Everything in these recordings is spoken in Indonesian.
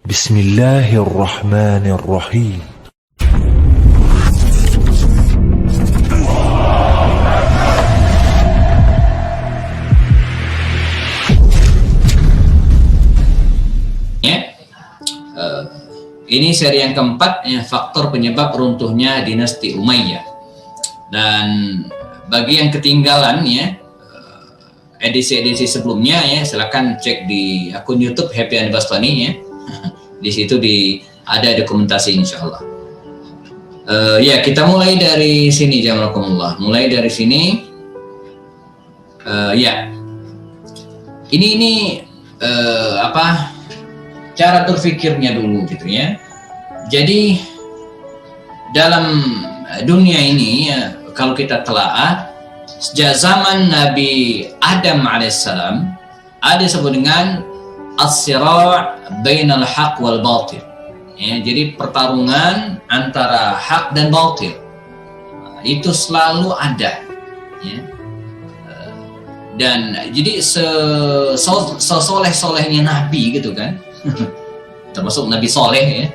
Bismillahirrahmanirrahim. Ini seri yang keempat, faktor penyebab runtuhnya dinasti Umayyah. Dan bagi yang ketinggalan edisi-edisi sebelumnya silakan cek di akun YouTube Happy Andi Bastami Di situ ada dokumentasi insyaallah. Kita mulai dari sini jazakumullah. Mulai dari sini. Ini cara berpikirnya dulu gitu ya. Jadi dalam dunia ini kalau kita telaah sejak zaman Nabi Adam alaihissalam ada disebut dengan as-sira' bainal haq wal batil. Jadi pertarungan antara hak dan batil. Itu selalu ada. Dan jadi sesoleh-solehnya Nabi gitu kan. Termasuk Nabi Soleh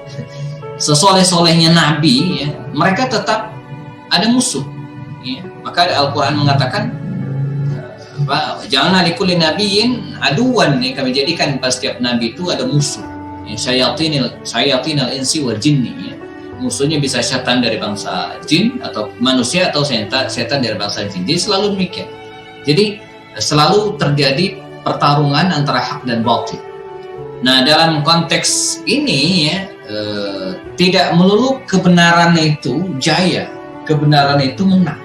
sesoleh-solehnya Nabi mereka tetap ada musuh maka Al-Quran mengatakan jangan likulli nabiyyin aduwan kami jadikan pada setiap Nabi itu ada musuh syayatinal insi wal jinni musuhnya bisa setan dari bangsa jin atau manusia atau setan dari bangsa jin. Jadi selalu demikian. Jadi selalu terjadi pertarungan antara hak dan batil. Nah dalam konteks ini tidak melulu kebenaran itu jaya, kebenaran itu menang.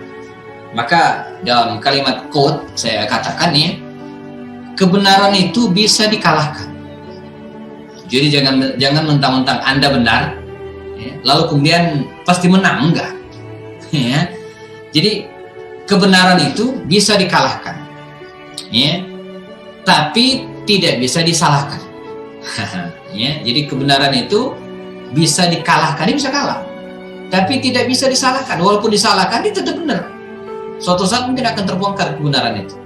Maka dalam kalimat quote saya katakan kebenaran itu bisa dikalahkan. Jadi jangan mentang-mentang Anda benar, lalu kemudian pasti menang, enggak. Jadi kebenaran itu bisa dikalahkan, tapi tidak bisa disalahkan. Jadi kebenaran itu bisa dikalahkan, dia bisa kalah, tapi tidak bisa disalahkan. Walaupun disalahkan, dia tetap benar. Suatu saat mungkin akan terbongkar kebenaran itu.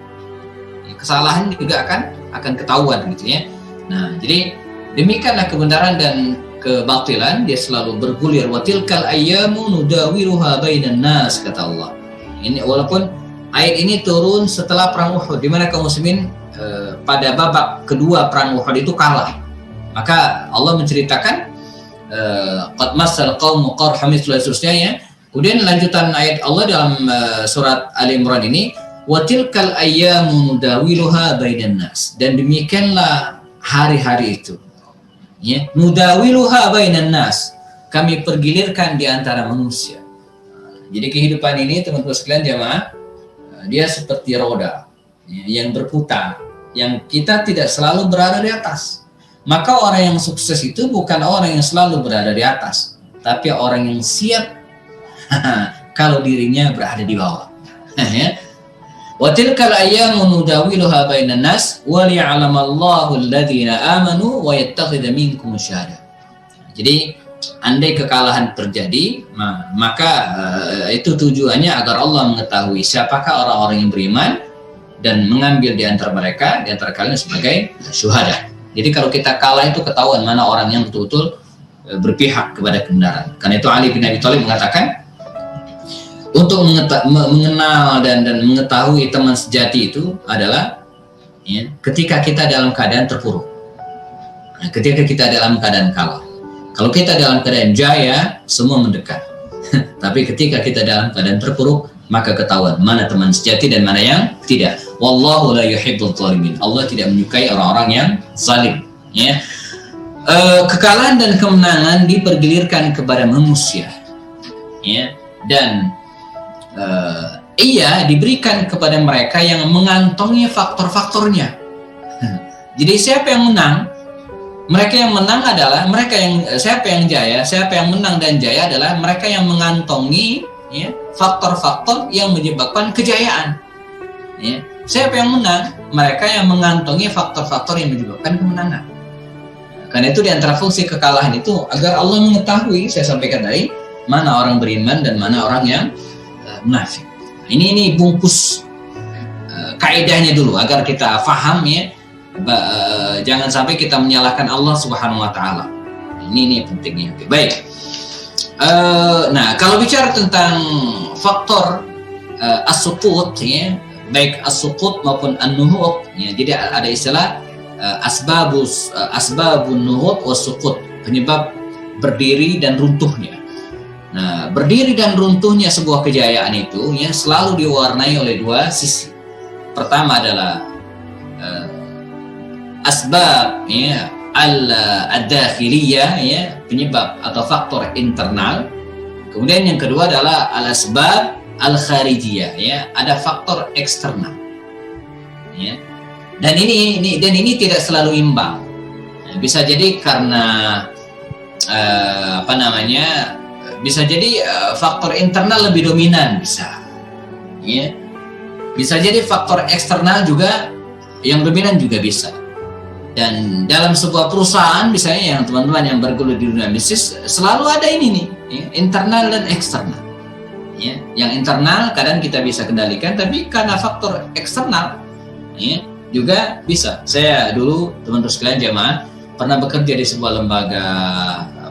Kesalahan juga akan ketahuan gitu ya. Nah, jadi demikianlah kebenaran dan kebatilan dia selalu bergulir. Wa tilkal ayyamu nudawiluha bainan nas, kata Allah. Ini walaupun ayat ini turun setelah perang Uhud, di mana kaum muslimin pada babak kedua perang Uhud itu kalah. Maka Allah menceritakan qad massal qaumu qarham mithla seterusnya. Kemudian lanjutan ayat Allah dalam surat Ali Imran ini, wa tilkal ayyamu nudawiluha bainan nas, dan demikianlah hari-hari itu. Nudawiluha bainan nas, kami pergilirkan di antara manusia. Jadi kehidupan ini teman-teman sekalian jamaah, dia seperti roda yang berputar, yang kita tidak selalu berada di atas. Maka orang yang sukses itu bukan orang yang selalu berada di atas, tapi orang yang siap kalau dirinya berada di bawah. Wa tilkal ayyamu nudawiluha bainan nas wa liya'lamallahu alladhina amanu wa yattakhidha minkum syuhada. Jadi andai kekalahan terjadi, maka itu tujuannya agar Allah mengetahui siapakah orang-orang yang beriman dan mengambil di antara mereka, di antara kalian sebagai syuhada. Jadi kalau kita kalah itu ketahuan mana orang yang betul-betul berpihak kepada kebenaran. Karena itu Ali bin Abi Thalib mengatakan untuk mengenal dan mengetahui teman sejati itu adalah ketika kita dalam keadaan terpuruk. Ketika kita dalam keadaan kalah. Kalau kita dalam keadaan jaya, semua mendekat. Tapi ketika kita dalam keadaan terpuruk, maka ketahuan mana teman sejati dan mana yang tidak. Wallahu la yuhibbul zalimin. Allah tidak menyukai orang-orang yang zalim. Kekalahan dan kemenangan dipergilirkan kepada manusia. Dan diberikan kepada mereka yang mengantongi faktor-faktornya. Jadi siapa yang menang? Mereka yang menang adalah siapa yang jaya, siapa yang menang dan jaya adalah mereka yang mengantongi faktor-faktor yang menyebabkan kejayaan. Siapa yang menang? Mereka yang mengantongi faktor-faktor yang menyebabkan kemenangan. Karena itu di antara fungsi kekalahan itu agar Allah mengetahui, saya sampaikan tadi, mana orang beriman dan mana orang yang munafik. Ini bungkus kaidahnya dulu agar kita faham jangan sampai kita menyalahkan Allah Subhanahu wa taala. Ini pentingnya. Oke, baik. Nah, kalau bicara tentang faktor as-suqut, ya, baik as-suqut maupun an-nuhud, ya, jadi ada istilah asbabun nuhud was-suqut, penyebab berdiri dan runtuhnya. Nah, berdiri dan runtuhnya sebuah kejayaan itu ya selalu diwarnai oleh dua sisi. Pertama adalah asbab ya al-dakhiliyah, ya, penyebab atau faktor internal. Kemudian yang kedua adalah al-asbab al-kharijiyah, ya, ada faktor eksternal. Ya. Dan ini tidak selalu imbang. Bisa jadi karena bisa jadi faktor internal lebih dominan, bisa. Ya. Bisa jadi faktor eksternal juga yang dominan juga bisa. Dan dalam sebuah perusahaan misalnya yang teman-teman yang bergelut di dunia bisnis selalu ada ini nih, ya, internal dan eksternal. Ya, yang internal kadang kita bisa kendalikan, tapi karena faktor eksternal, ya, juga bisa. Saya dulu teman-teman sekalian jamaah pernah bekerja di sebuah lembaga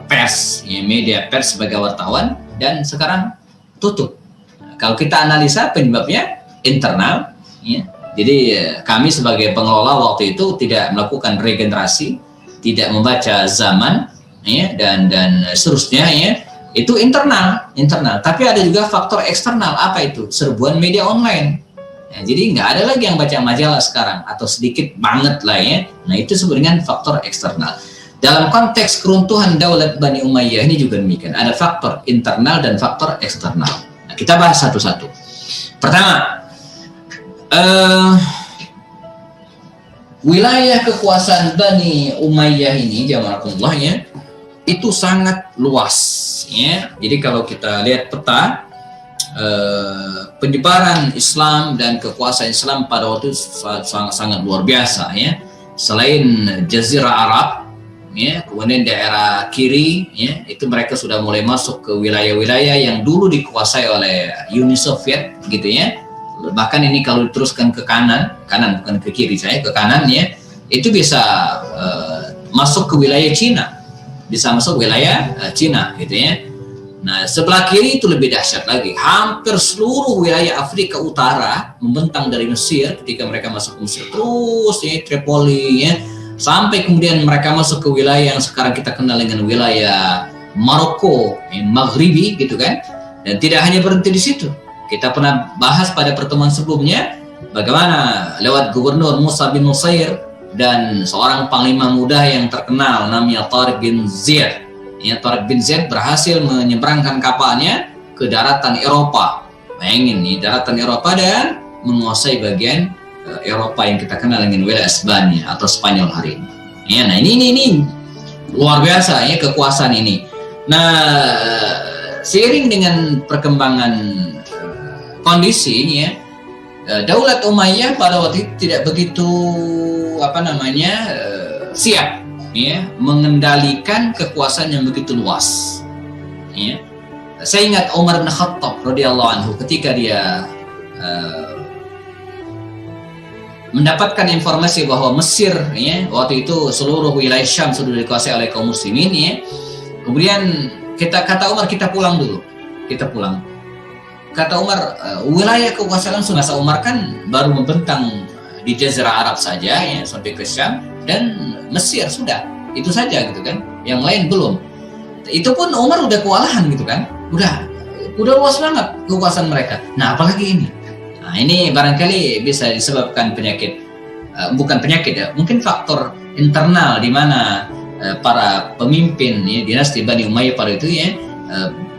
pers, ya, media pers sebagai wartawan, dan sekarang tutup. Nah, kalau kita analisa penyebabnya internal, ya. Jadi kami sebagai pengelola waktu itu tidak melakukan regenerasi, tidak membaca zaman, ya, dan seterusnya, ya. Itu internal. Tapi ada juga faktor eksternal. Apa itu? Serbuan media online. Ya, jadi nggak ada lagi yang baca majalah sekarang, atau sedikit banget lah, ya. Nah, itu sebenarnya faktor eksternal. Dalam konteks keruntuhan Daulat Bani Umayyah ini juga demikian. Ada faktor internal dan faktor eksternal. Nah, kita bahas satu-satu. Pertama, wilayah kekuasaan Bani Umayyah ini, jamaahullah, ya, itu sangat luas, ya. Jadi kalau kita lihat peta penyebaran Islam dan kekuasaan Islam pada waktu itu sangat luar biasa, ya. Selain Jazirah Arab, ya, kemudian daerah kiri, ya, itu mereka sudah mulai masuk ke wilayah-wilayah yang dulu dikuasai oleh Uni Soviet, gitu, ya. Bahkan ini kalau diteruskan ke kanan bukan ke kiri, saya ke kanan, ya, itu bisa masuk ke wilayah Cina, bisa masuk wilayah Cina, gitu, ya. Nah, sebelah kiri itu lebih dahsyat lagi, hampir seluruh wilayah Afrika Utara membentang dari Mesir ketika mereka masuk ke Mesir, terus, ya, Tripoli, ya, sampai kemudian mereka masuk ke wilayah yang sekarang kita kenal dengan wilayah Maroko, ya, Maghribi, gitu kan. Dan tidak hanya berhenti di situ. Kita pernah bahas pada pertemuan sebelumnya bagaimana lewat Gubernur Musa bin Nusair dan seorang panglima muda yang terkenal namanya Tariq bin Ziyad. Ya, Tariq bin Ziyad berhasil menyeberangkan kapalnya ke daratan Eropa. Bayangin nih, daratan Eropa, dan menguasai bagian Eropa yang kita kenal dengan wilayah Spanyol atau Spanyol hari ini. Ya, nah ini luar biasa, ya, kekuasaan ini. Nah, seiring dengan perkembangan kondisi, ya, Daulat Umayyah pada waktu itu tidak begitu siap, ya, mengendalikan kekuasaan yang begitu luas, ya. Saya ingat Umar bin Khattab radhiyallahu anhu ketika dia mendapatkan informasi bahwa Mesir, ya, waktu itu seluruh wilayah Syam sudah dikuasai oleh kaum muslimin, ya. Kemudian kata Umar, kita pulang dulu, kita pulang. Kata Umar, wilayah kekuasaan Masa Umar kan baru membentang di Jazirah Arab saja, ya, sampai ke Syam dan Mesir, sudah itu saja, gitu kan. Yang lain belum. Itu pun Umar udah kewalahan, gitu kan. Udah luas banget kekuasaan mereka. Nah, apalagi ini. Nah, ini barangkali bisa disebabkan penyakit, bukan penyakit, ya, mungkin faktor internal di mana para pemimpin, ya, dinasti Bani Umayyah pada itu, ya,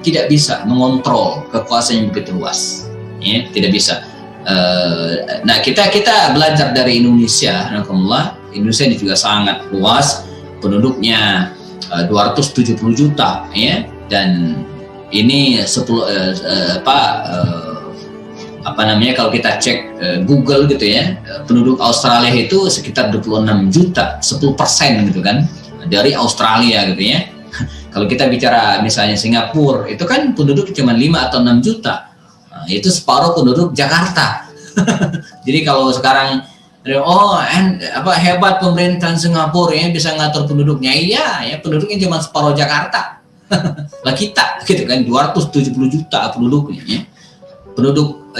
tidak bisa mengontrol kekuasaan yang begitu luas, ya, tidak bisa. Nah, kita belajar dari Indonesia. Indonesia ini juga sangat luas, penduduknya 270 juta, ya, dan ini kalau kita cek Google, gitu, ya, penduduk Australia itu sekitar 26 juta, 10% gitu kan dari Australia, gitu, ya. Kalau kita bicara misalnya Singapura, itu kan penduduk cuma 5 atau 6 juta. Nah, itu separuh penduduk Jakarta. Jadi kalau sekarang Hebat pemerintahan Singapura ya bisa ngatur penduduknya. Iya ya, penduduknya cuma separuh Jakarta. Lah kita gitu kan 270 juta penduduknya ya. Penduduk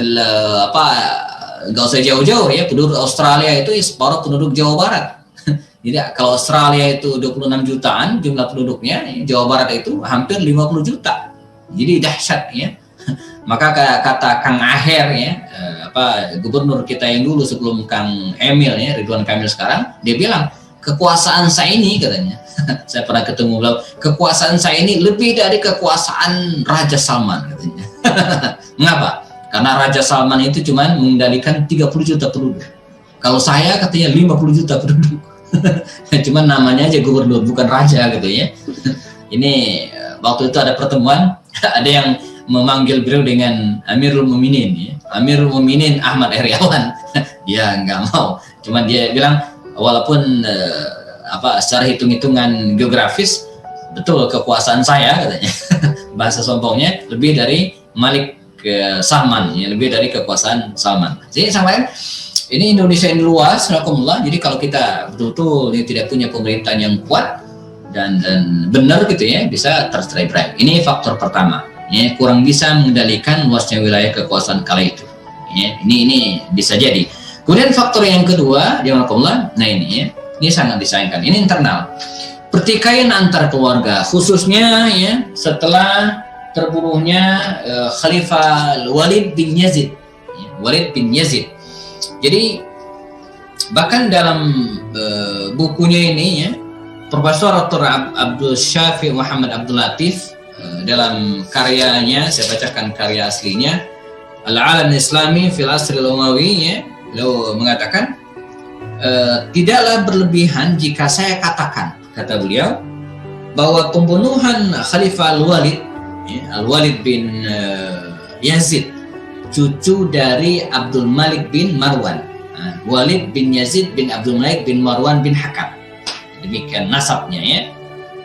nggak usah jauh-jauh ya, penduduk Australia itu separuh penduduk Jawa Barat. Jadi kalau Australia itu 26 jutaan jumlah penduduknya, Jawa Barat itu hampir 50 juta. Jadi dahsyat ya. Maka kata Kang Aher ya, gubernur kita yang dulu sebelum Kang Emil ya, Ridwan Kamil sekarang, dia bilang kekuasaan saya ini katanya, saya pernah ketemu beliau, kekuasaan saya ini lebih dari kekuasaan Raja Salman katanya. Mengapa? Karena Raja Salman itu cuma mengendalikan 30 juta penduduk. Kalau saya katanya 50 juta penduduk. Cuman namanya aja gubernur, bukan raja gitu ya. Ini waktu itu ada pertemuan, ada yang memanggil beliau dengan Amirul Mukminin ya. Amirul Mukminin Ahmad Heriawan. Dia nggak mau. Cuman dia bilang walaupun secara hitung-hitungan geografis betul kekuasaan saya katanya. Bahasa sombongnya lebih dari Malik Salman ya, lebih dari kekuasaan Salman. Jadi sampai ini Indonesia yang luas, jadi kalau kita betul-betul tidak punya pemerintahan yang kuat dan benar gitu ya, bisa tercerai-berai. Ini faktor pertama, ya, kurang bisa mengendalikan luasnya wilayah kekuasaan kala itu. Ya, ini bisa jadi. Kemudian faktor yang kedua, nah ini ya, ini sangat disayangkan. Ini internal, pertikaian antar keluarga, khususnya ya setelah terbunuhnya Khalifah Walid bin Yazid. Ya, Walid bin Yazid. Jadi bahkan dalam bukunya ini ya, Profesor Dr. Abdul Syafi Muhammad Abdul Latif dalam karyanya, saya bacakan karya aslinya, Al-Alam Islami fil Asr al-Umawi ya, beliau mengatakan tidaklah berlebihan jika saya katakan, kata beliau, bahwa pembunuhan Khalifah Al-Walid ya, Al-Walid bin Yazid, cucu dari Abdul Malik bin Marwan, Walid bin Yazid bin Abdul Malik bin Marwan bin Hakam, demikian nasabnya ya.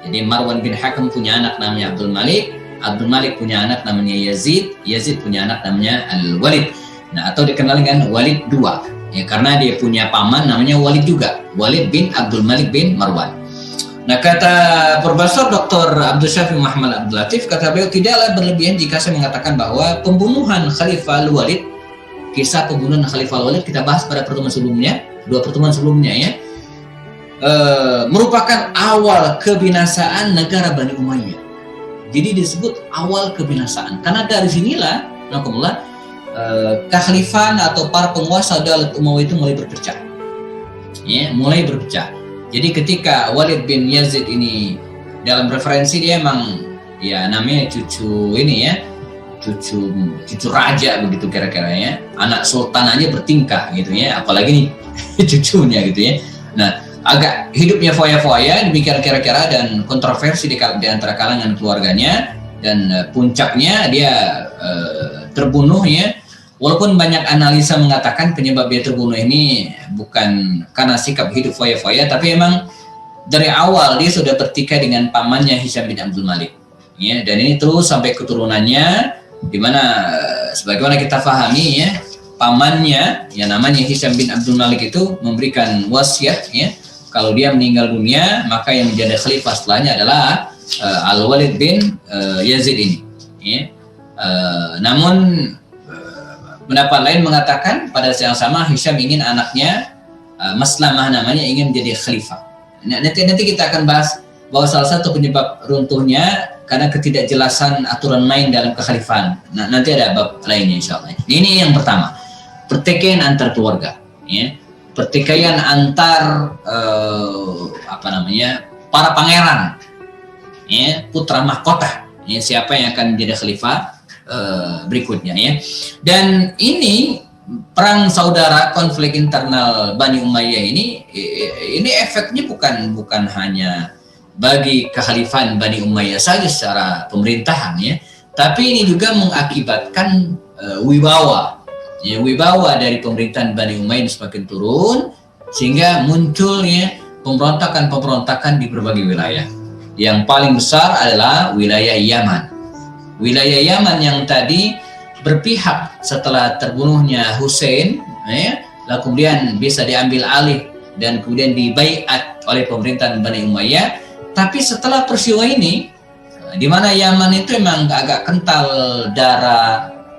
Jadi Marwan bin Hakam punya anak namanya Abdul Malik punya anak namanya Yazid punya anak namanya Al-Walid. Nah, atau dikenal dengan Walid II ya, karena dia punya paman namanya Walid juga, Walid bin Abdul Malik bin Marwan. Nah, kata Profesor Dr. Abdul Syafi Muhammad Abdul Latif, kata beliau, tidaklah berlebihan jika saya mengatakan bahwa pembunuhan Khalifah Al-Walid, kisah pembunuhan Khalifah Al-Walid kita bahas pada pertemuan sebelumnya, 2 pertemuan sebelumnya ya, merupakan awal kebinasaan negara Bani Umayyah. Jadi disebut awal kebinasaan, karena dari sinilah kekhalifahan atau para penguasa Daulah Umayyah itu mulai berpecah. Ya, mulai berpecah. Jadi ketika Walid bin Yazid ini dalam referensi dia emang ya namanya cucu ini ya, cucu raja begitu kira-kira ya, anak sultan aja bertingkah gitu ya, apalagi nih cucunya gitu ya. Nah, agak hidupnya foya-foya demikian kira-kira, dan kontroversi di antara kalangan keluarganya, dan puncaknya dia terbunuh ya. Walaupun banyak analisa mengatakan penyebab dia terbunuh ini bukan karena sikap hidup foya-foya, tapi emang dari awal dia sudah bertikai dengan pamannya Hisham bin Abdul Malik ya, dan ini terus sampai keturunannya, di mana sebagaimana kita pahami ya, pamannya yang namanya Hisham bin Abdul Malik itu memberikan wasiat ya, kalau dia meninggal dunia maka yang menjadi khalifah setelahnya adalah Al-Walid bin Yazid ini ya. Namun pendapat lain mengatakan pada saat yang sama Hisham ingin anaknya Maslamah namanya ingin menjadi khalifah. Nanti kita akan bahas bahwa salah satu penyebab runtuhnya karena ketidakjelasan aturan main dalam kekhalifahan. Nah, nanti ada bab lainnya insyaallah. Ini yang pertama, pertikaian antar keluarga ya. Pertikaian antar para pangeran ya, putra mahkota ya, siapa yang akan menjadi khalifah berikutnya ya. Dan ini perang saudara, konflik internal Bani Umayyah ini efeknya bukan hanya bagi kekhalifahan Bani Umayyah saja secara pemerintahan ya, tapi ini juga mengakibatkan wibawa dari pemerintahan Bani Umayyah semakin turun, sehingga munculnya pemberontakan di berbagai wilayah. Yang paling besar adalah wilayah Yaman. Wilayah Yaman yang tadi berpihak setelah terbunuhnya Hussein ya, lalu kemudian bisa diambil alih dan kemudian dibaiat oleh pemerintahan Bani Umayyah. Tapi setelah peristiwa ini, di mana Yaman itu memang agak kental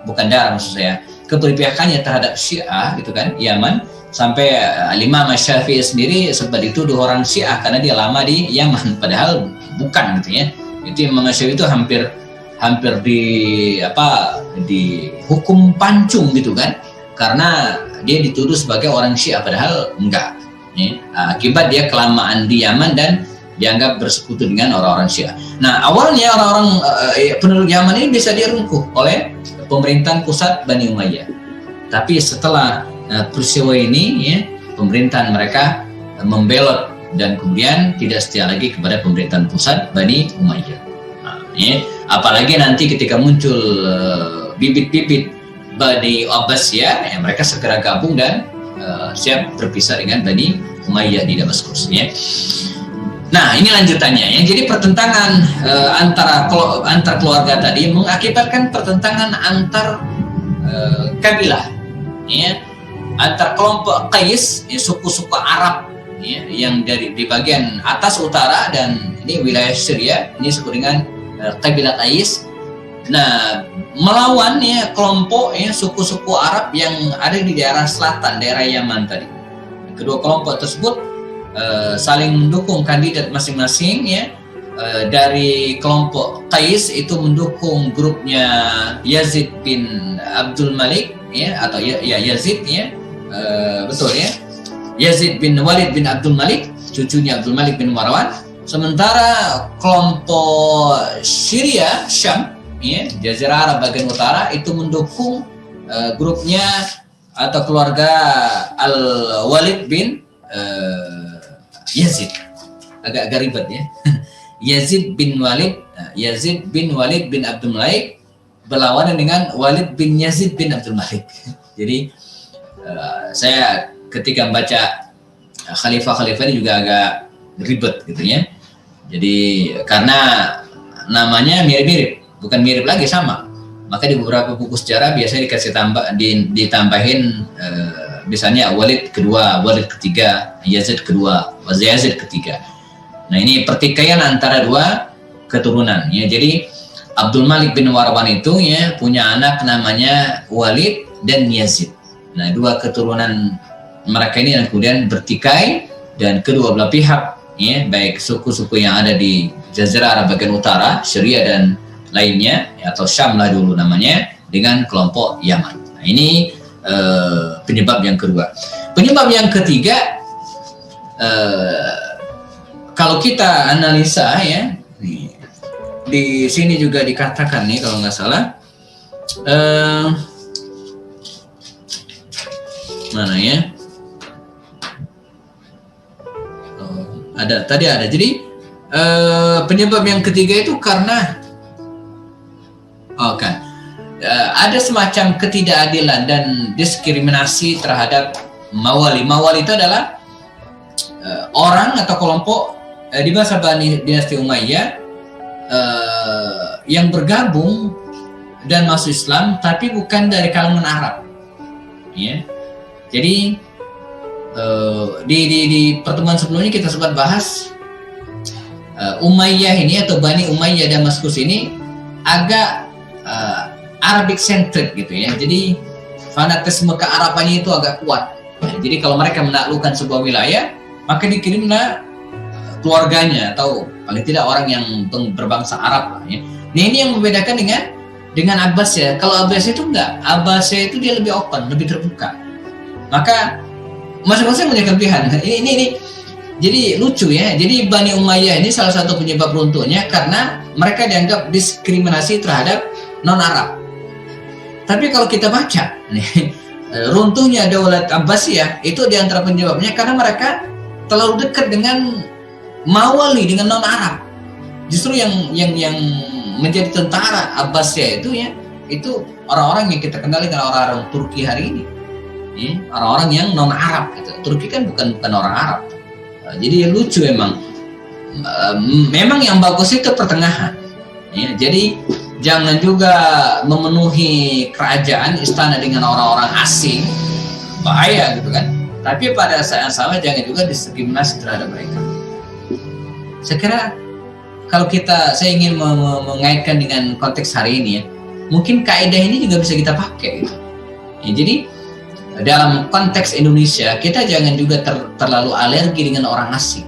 bukan darah maksud saya, keberpihakannya terhadap Syiah gitu kan, Yaman, sampai Imam Syafi'i sendiri sempat dituduh orang Syiah karena dia lama di Yaman, padahal bukan gitu ya. Itu Imam Syafi'i itu hampir dihukum pancung gitu kan, karena dia dituduh sebagai orang Syiah padahal enggak ya. Akibat dia kelamaan di Yaman dan dianggap bersekutu dengan orang-orang Syiah. Nah, awalnya orang-orang penduduk Yaman ini bisa direngkuh oleh pemerintahan pusat Bani Umayyah. Tapi setelah peristiwa ini ya, pemerintahan mereka membelot dan kemudian tidak setia lagi kepada pemerintahan pusat Bani Umayyah. Nah, ya, apalagi nanti ketika muncul bibit-bibit Bani Abbasiyah, ya, mereka segera gabung dan siap berpisah dengan Bani Umayyah di Damaskus. Ya. Nah, ini lanjutannya. Yang jadi pertentangan antar keluarga tadi mengakibatkan pertentangan antar kabilah, ya, antar kelompok Qais, ya, suku-suku Arab, ya, yang di bagian atas utara dan ini wilayah Syria, ini disebut dengan kabilah Qais. Nah, melawan ya kelompok ya suku-suku Arab yang ada di daerah selatan, daerah Yaman tadi. Kedua kelompok tersebut saling mendukung kandidat masing-masing ya. Dari kelompok Qais itu mendukung grupnya Yazid bin Abdul Malik ya, atau Yazid ya, betul ya, Yazid bin Walid bin Abdul Malik, cucunya Abdul Malik bin Marwan. Sementara kelompok Syria Syam ya, Jazirah Arab bagian utara itu mendukung grupnya atau keluarga Al-Walid bin Yazid. Agak ribet ya. Yazid bin Walid bin Abdul Malik berlawanan dengan Walid bin Yazid bin Abdul Malik. Jadi saya ketika membaca khalifah-khalifah ini juga agak ribet gitu ya. Jadi karena namanya mirip-mirip, bukan mirip lagi, sama. Maka di beberapa buku sejarah biasanya dikasih ditambahin misalnya Walid kedua, Walid ketiga, Yazid kedua, Yazid ketiga. Nah, ini pertikaian antara dua keturunan ya. Jadi Abdul Malik bin Marwan itu ya punya anak namanya Walid dan Yazid. Nah, dua keturunan mereka ini yang kemudian bertikai dan kedua belah pihak ya, baik suku-suku yang ada di Jazirah Arab bagian utara, Syria dan lainnya ya, atau Syam lah dulu namanya, dengan kelompok Yaman. Nah, ini penyebab yang kedua. Penyebab yang ketiga, kalau kita analisa ya, di sini juga dikatakan nih kalau nggak salah, mana ya? Ada. Jadi penyebab yang ketiga itu karena ada semacam ketidakadilan dan diskriminasi terhadap mawali. Mawali itu adalah orang atau kelompok di masa dinasti Umayyah yang bergabung dan masuk Islam tapi bukan dari kalangan Arab. Ya. Jadi di pertemuan sebelumnya kita sempat bahas Umayyah ini atau Bani Umayyah Damaskus ini agak Arabic centric gitu ya. Jadi fanatisme kearabannya itu agak kuat. Jadi kalau mereka menaklukkan sebuah wilayah, maka dikirimlah keluarganya atau paling tidak orang yang berbangsa Arab lah ya. Nah, ini yang membedakan dengan Abbasiyah. Kalau Abbasiyah itu enggak. Abbasiyah itu dia lebih open, lebih terbuka. Maka masing-masing punya kelebihan. Ini jadi lucu ya. Jadi Bani Umayyah ini salah satu penyebab runtuhnya karena mereka dianggap diskriminasi terhadap non-Arab. Tapi kalau kita baca nih, runtuhnya Daulat Abbasiyah itu diantara penyebabnya karena mereka terlalu dekat dengan mawali, dengan non-Arab. Justru yang menjadi tentara Abbasiyah itu ya, itu orang-orang yang kita kenali dengan orang-orang Turki hari ini. Ya, orang-orang yang non-Arab gitu. Turki kan bukan orang Arab. Jadi lucu memang. Memang yang bagus itu pertengahan. Ya, jadi jangan juga memenuhi kerajaan istana dengan orang-orang asing bahaya gitu kan. Tapi pada saat yang sama jangan juga diskriminasi terhadap mereka. Saya kira kalau saya ingin mengaitkan dengan konteks hari ini ya, mungkin kaidah ini juga bisa kita pakai gitu. Ya, jadi dalam konteks Indonesia kita jangan juga terlalu alergi dengan orang asing.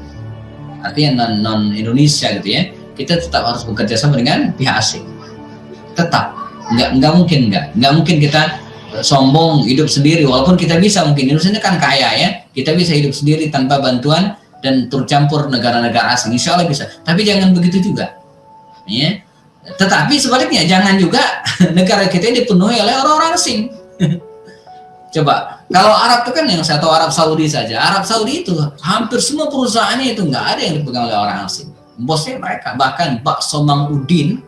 Artinya non Indonesia gitu ya. Kita tetap harus bekerja sama dengan pihak asing. Tetap nggak mungkin kita sombong hidup sendiri, walaupun kita bisa, mungkin Indonesia ini kan kaya ya, kita bisa hidup sendiri tanpa bantuan dan tercampur negara-negara asing, insya Allah bisa. Tapi jangan begitu juga ya. Tetapi sebaliknya jangan juga negara kita ini dipenuhi oleh orang-orang asing. Coba kalau Arab itu kan, yang saya tahu Arab Saudi saja, Arab Saudi itu hampir semua perusahaannya itu nggak ada yang dipegang oleh orang asing, bosnya mereka. Bahkan bakso Mang Udin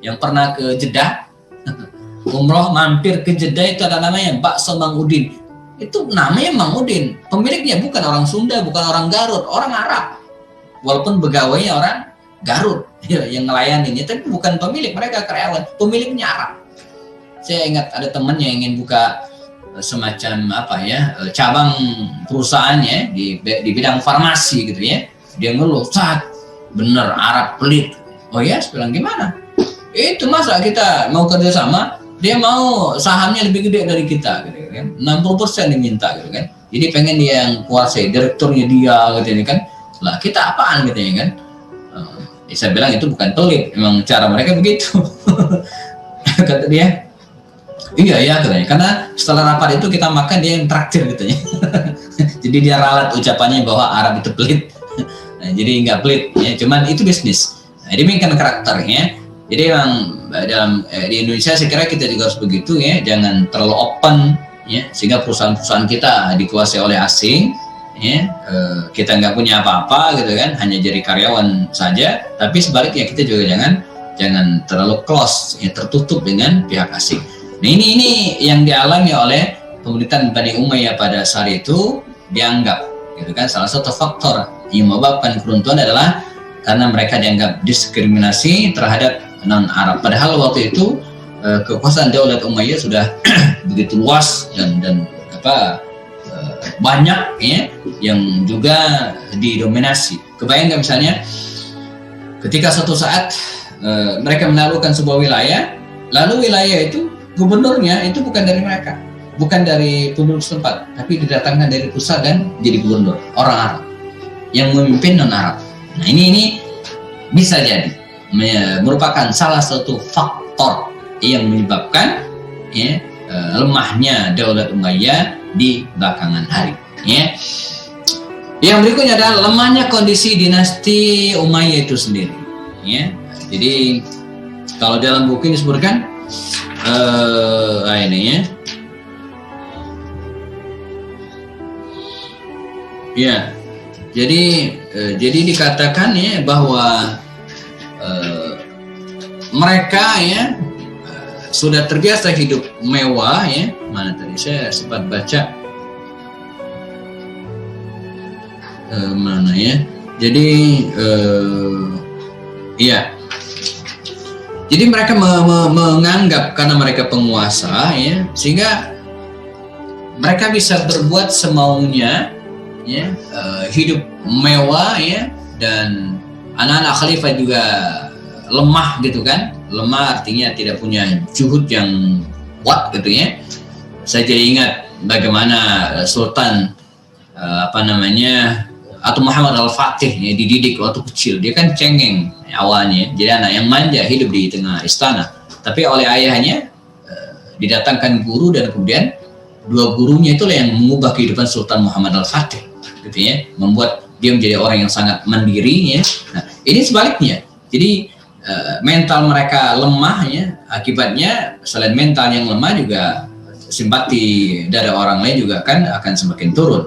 yang pernah ke Jeddah umroh, mampir ke Jeddah, itu ada namanya bakso Mang Udin. Itu namanya Mang Udin, pemiliknya bukan orang Sunda, bukan orang Garut, orang Arab, walaupun pegawainya orang Garut ya, yang ngelayaninnya, tapi bukan pemilik, mereka karyawan, pemiliknya Arab. Saya ingat ada teman yang ingin buka semacam cabang perusahaannya di bidang farmasi gitu ya. Dia ngeluh, saat bener Arab pelit. Oh ya, saya bilang gimana? Itu masa kita mau kerjasama, dia mau sahamnya lebih gede dari kita gitu kan, 60% diminta gitu kan. Jadi pengen dia yang kuasai, direkturnya dia gitu kan. Lah kita apaan gitu ya kan. Saya bilang itu bukan pelit, memang cara mereka begitu. Kata dia, iya ya katanya, karena setelah rapat itu kita makan, dia yang traktir katanya. Jadi dia ralat ucapannya bahwa Arab itu pelit. Nah, jadi nggak pelit ya, cuman itu bisnis. Nah, demikian karakternya. Jadi memang di Indonesia saya kira kita juga harus begitu ya, jangan terlalu open ya, sehingga perusahaan-perusahaan kita dikuasai oleh asing ya, kita nggak punya apa-apa gitu kan, hanya jadi karyawan saja. Tapi sebaliknya kita juga jangan terlalu close ya, tertutup dengan pihak asing. Nah ini yang dialami oleh pemerintahan Bani Umayyah pada saat itu, dianggap gitu kan, salah satu faktor yang menyebabkan keruntuhan adalah karena mereka dianggap diskriminasi terhadap non-Arab. Padahal waktu itu kekuasaan Daulat Umayyah sudah begitu luas dan banyak ya, yang juga didominasi. Kebayang nggak misalnya ketika suatu saat mereka menaklukkan sebuah wilayah, lalu wilayah itu gubernurnya itu bukan dari mereka, bukan dari penduduk setempat, tapi didatangkan dari pusat dan jadi gubernur orang Arab yang memimpin non-Arab. Nah ini bisa jadi merupakan salah satu faktor yang menyebabkan ya, lemahnya Daulat Umayyah di belakangan hari ya. Yang berikutnya adalah lemahnya kondisi dinasti Umayyah itu sendiri ya. Jadi kalau dalam buku ini disebutkan ini ya. Ya. Jadi dikatakan ya bahwa mereka ya sudah terbiasa hidup mewah ya. Mana tadi saya sempat baca mana ya. Jadi iya. Jadi mereka menganggap karena mereka penguasa ya, sehingga mereka bisa berbuat semaunya ya, hidup mewah ya, dan anak-anak khalifah juga lemah gitu kan. Lemah artinya tidak punya juhud yang kuat gitu ya. Saya jadi ingat bagaimana Sultan atau Muhammad Al-Fatih ya, dididik waktu kecil. Dia kan cengeng awalnya, jadi anak yang manja, hidup di tengah istana. Tapi oleh ayahnya didatangkan guru, dan kemudian dua gurunya itulah yang mengubah kehidupan Sultan Muhammad Al-Fatih gitu ya, membuat dia menjadi orang yang sangat mandiri ya. Nah, ini sebaliknya. Jadi mental mereka lemah ya, akibatnya selain mental yang lemah juga simpati dari orang lain juga kan akan semakin turun.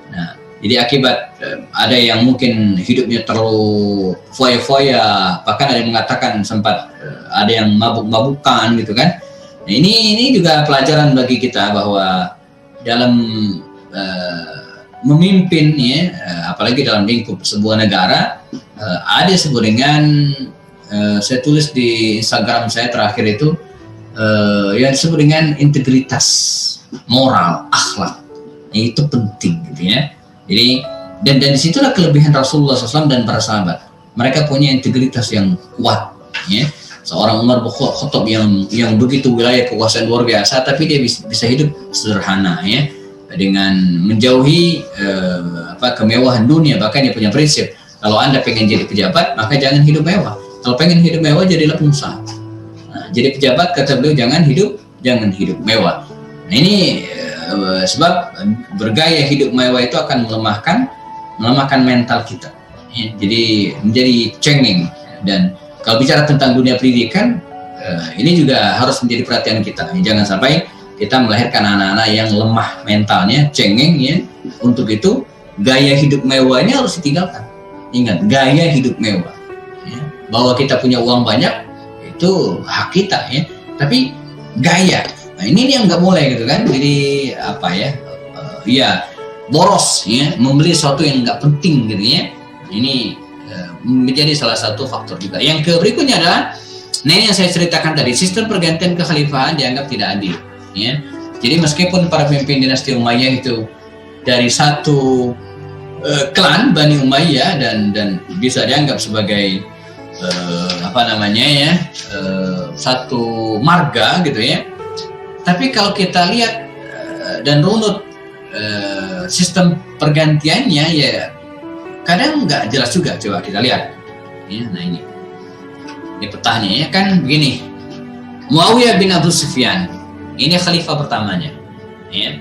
Nah, jadi akibat ada yang mungkin hidupnya terlalu foya-foya, bahkan ada yang mengatakan sempat ada yang mabuk-mabukan gitu kan. Nah, ini juga pelajaran bagi kita bahwa dalam memimpin ya, apalagi dalam lingkup sebuah negara, ada disebut dengan saya tulis di Instagram saya terakhir itu yang disebut dengan integritas moral, akhlak. Itu penting gitu ya. Jadi dan disitulah kelebihan Rasulullah SAW dan para sahabat. Mereka punya integritas yang kuat ya. Seorang Umar bin Khattab yang begitu wilayah kekuasaan luar biasa, tapi dia bisa hidup sederhana ya, dengan menjauhi kemewahan dunia. Bahkan dia punya prinsip, kalau Anda pengen jadi pejabat maka jangan hidup mewah. Kalau pengen hidup mewah jadilah pengusaha. Nah, jadi pejabat kata beliau jangan hidup mewah. Nah, ini sebab bergaya hidup mewah itu akan melemahkan mental kita ya. Jadi menjadi cengeng. Dan kalau bicara tentang dunia pendidikan, ini juga harus menjadi perhatian kita. Jangan sampai kita melahirkan anak-anak yang lemah mentalnya, cengeng ya. Untuk itu gaya hidup mewah ini harus ditinggalkan. Ingat, gaya hidup mewah ya. Bahwa kita punya uang banyak itu hak kita ya. Tapi gaya, nah ini yang nggak boleh gitu kan. Jadi boros ya, membeli sesuatu yang nggak penting gitu ya. Ini menjadi salah satu faktor juga. Yang berikutnya adalah, ini yang saya ceritakan tadi, sistem pergantian kekhalifahan dianggap tidak adil ya. Jadi meskipun para pemimpin dinasti Umayyah itu dari satu klan Bani Umayyah dan bisa dianggap sebagai satu marga gitu ya. Tapi kalau kita lihat dan runut sistem pergantiannya ya kadang nggak jelas juga. Coba kita lihat ya. Nah ini petanya ya kan begini. Muawiyah bin Abu Sufyan ini khalifah pertamanya ya.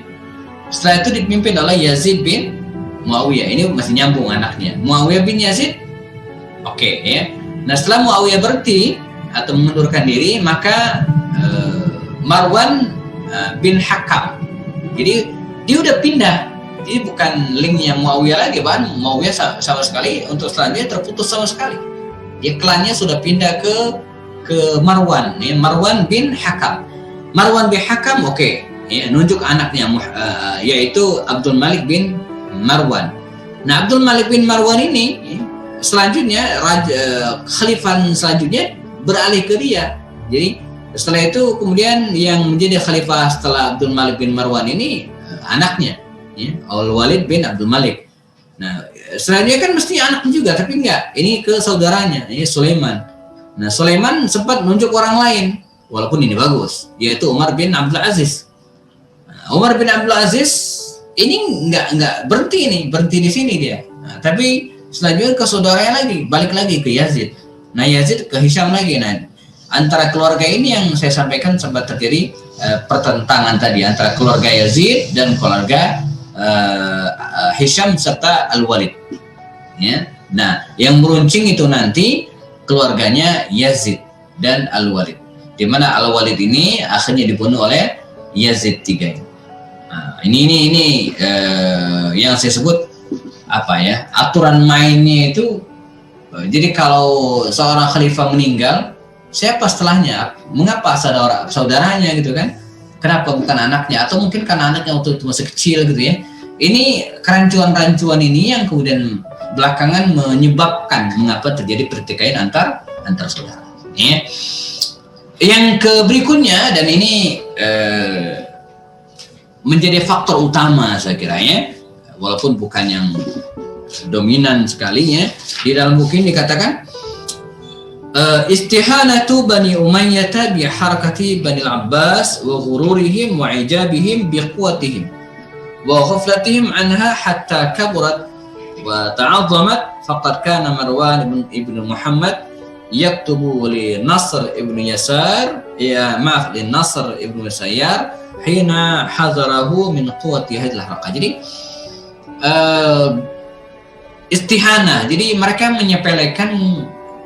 Setelah itu dipimpin oleh Yazid bin Muawiyah, ini masih nyambung anaknya, Muawiyah bin Yazid. Oke ya. Nah setelah Muawiyah berhenti atau mengundurkan diri, maka Marwan bin Hakam, jadi dia udah pindah. Jadi bukan linknya Muawiyah lagi, bahkan Muawiyah sama sekali untuk selanjutnya terputus sama sekali. Dia klannya sudah pindah ke Marwan, ya, Marwan bin Hakam. Marwan bin Hakam ya, nunjuk anaknya yaitu Abdul Malik bin Marwan. Nah Abdul Malik bin Marwan ini selanjutnya khalifah selanjutnya beralih ke dia. Jadi setelah itu kemudian yang menjadi khalifah setelah Abdul Malik bin Marwan ini anaknya ya, Al-Walid bin Abdul Malik. Nah, selanjutnya kan mesti anaknya juga, tapi enggak. Ini ke saudaranya, ini Sulaiman. Nah, Sulaiman sempat nunjuk orang lain, walaupun ini bagus, yaitu Umar bin Abdul Aziz. Nah, Umar bin Abdul Aziz ini enggak berhenti di sini dia. Nah, tapi selanjutnya ke saudaranya lagi, balik lagi ke Yazid. Nah, Yazid ke Hisham lagi. Nah, antara keluarga ini yang saya sampaikan sempat terjadi pertentangan tadi antara keluarga Yazid dan keluarga Hisham serta Al-Walid ya. Nah yang meruncing itu nanti keluarganya Yazid dan Al-Walid, di mana Al-Walid ini akhirnya dibunuh oleh Yazid III. Nah, ini yang saya sebut aturan mainnya itu. Jadi kalau seorang khalifah meninggal, siapa setelahnya? Mengapa saudaranya gitu kan? Kenapa bukan anaknya? Atau mungkin karena anaknya waktu itu masih kecil gitu ya. Ini kerancuan-kerancuan ini yang kemudian belakangan menyebabkan mengapa terjadi pertikaian antar saudara. Ya. Yang berikutnya, dan ini menjadi faktor utama saya kira ya, walaupun bukan yang dominan sekali ya. Di dalam buku ini dikatakan istihanatu Bani Umayyah bi harakati Bani Al-Abbas wa ghururihim wa ijabihim bi quwwatihim wa ghaflatihim anha hatta kaburat wa ta'azzamat. Faqad kana Marwan ibn Muhammad yaktubu li Nasr ibn Yasar li Nasr ibn Sayyar hina hadarahu min quwwati hadhihi al-haraqah. Jadi istihana, jadi mereka menyepelekan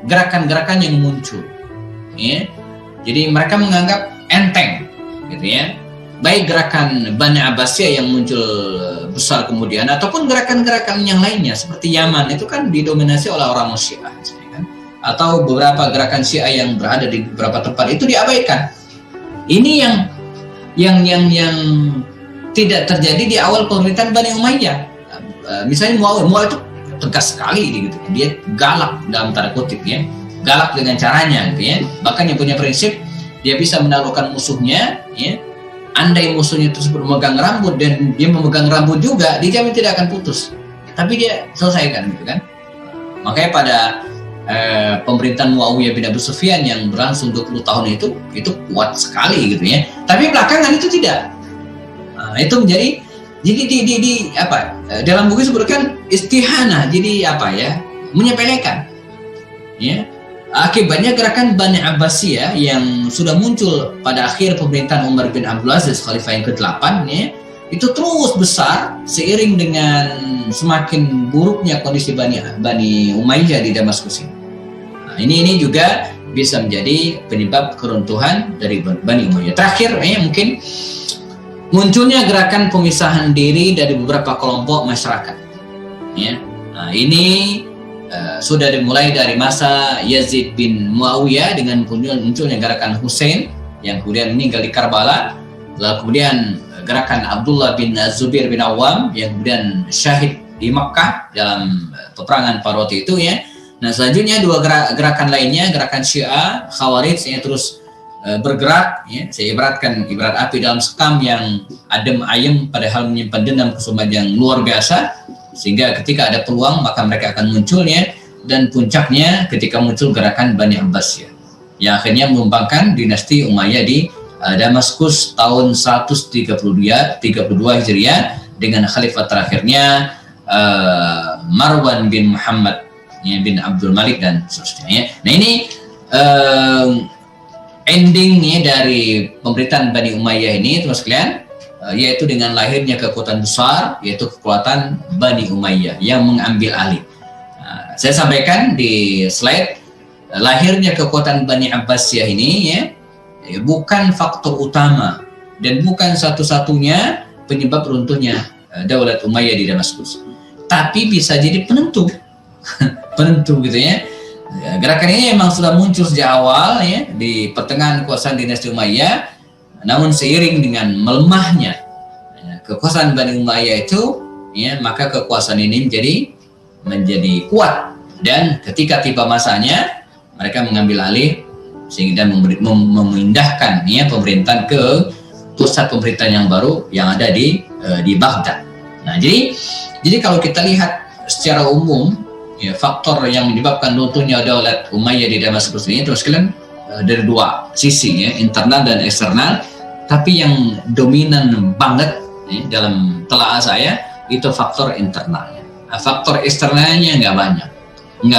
gerakan-gerakan yang muncul ya. Jadi mereka menganggap enteng gitu ya, baik gerakan Bani Abbasiyah yang muncul besar kemudian, ataupun gerakan-gerakan yang lainnya seperti Yaman itu kan didominasi oleh orang Syiah kan? Atau beberapa gerakan Syiah yang berada di beberapa tempat itu diabaikan. Ini yang tidak terjadi di awal pemerintahan Bani Umayyah. Misalnya Muawiyah itu tegas sekali gitu. Dia galak dalam tanda kutip ya, galak dengan caranya gitu ya. Bahkan yang punya prinsip dia bisa menaklukkan musuhnya ya, andai musuhnya tersebut memegang rambut dan dia memegang rambut juga, dijamin tidak akan putus. Tapi dia selesaikan gitu kan. Makanya pada pemerintahan Muawiyah bin Abu Sufyan yang berlangsung 20 tahun itu kuat sekali gitu ya. Tapi belakangan itu tidak. Itu menjadi di apa? Dalam buku disebutkan istihanah. Jadi apa ya? Menyepelekan. Ya. Akibatnya gerakan Bani Abbasiyah yang sudah muncul pada akhir pemerintahan Umar bin Abdul Aziz Khalifah yang ke-8 ya, itu terus besar seiring dengan semakin buruknya kondisi Bani Umayyah di Damaskus ini. Nah, ini juga bisa menjadi penyebab keruntuhan dari Bani Umayyah. Terakhir ya, mungkin munculnya gerakan pemisahan diri dari beberapa kelompok masyarakat. Ya. Nah, ini sudah dimulai dari masa Yazid bin Muawiyah dengan munculnya gerakan Hussein yang kemudian meninggal di Karbala, lalu kemudian gerakan Abdullah bin Zubair bin Awam yang kemudian syahid di Makkah dalam peperangan pada waktu itu ya. Nah, selanjutnya dua gerakan lainnya, gerakan Syiah Khawarij yang terus bergerak ya. Saya ibaratkan ibarat api dalam sekam yang adem ayem padahal menyimpan dendam kesumat yang luar biasa, sehingga ketika ada peluang maka mereka akan munculnya, dan puncaknya ketika muncul gerakan Bani Abbasiyah yang akhirnya menumbangkan dinasti Umayyah di Damaskus tahun 132 Hijriah dengan khalifah terakhirnya Marwan bin Muhammad ya, bin Abdul Malik dan seterusnya. Nah ini endingnya dari pemerintahan Bani Umayyah ini teman sekalian, yaitu dengan lahirnya kekuatan besar, yaitu kekuatan Bani Umayyah yang mengambil alih. Saya sampaikan di slide, lahirnya kekuatan Bani Abbasiyah ini ya, bukan faktor utama dan bukan satu-satunya penyebab runtuhnya Daulat Umayyah di Damaskus, tapi bisa jadi penentu penentu gitu ya. Gerakan ini memang sudah muncul sejak awal ya di pertengahan kekuasaan dinasti Umayyah, namun seiring dengan melemahnya kekuasaan Bani Umayyah itu ya, maka kekuasaan ini menjadi kuat, dan ketika tiba masanya mereka mengambil alih sehingga memindahkan ya pemerintahan ke pusat pemerintahan yang baru yang ada di Baghdad. Nah, jadi kalau kita lihat secara umum ya, faktor yang menyebabkan runtuhnya Daulat Umayyah di Damaskus ini terus kalian dari dua sisi ya, internal dan eksternal, tapi yang dominan banget ya, dalam telaah saya itu faktor internalnya. Nah, faktor eksternalnya nggak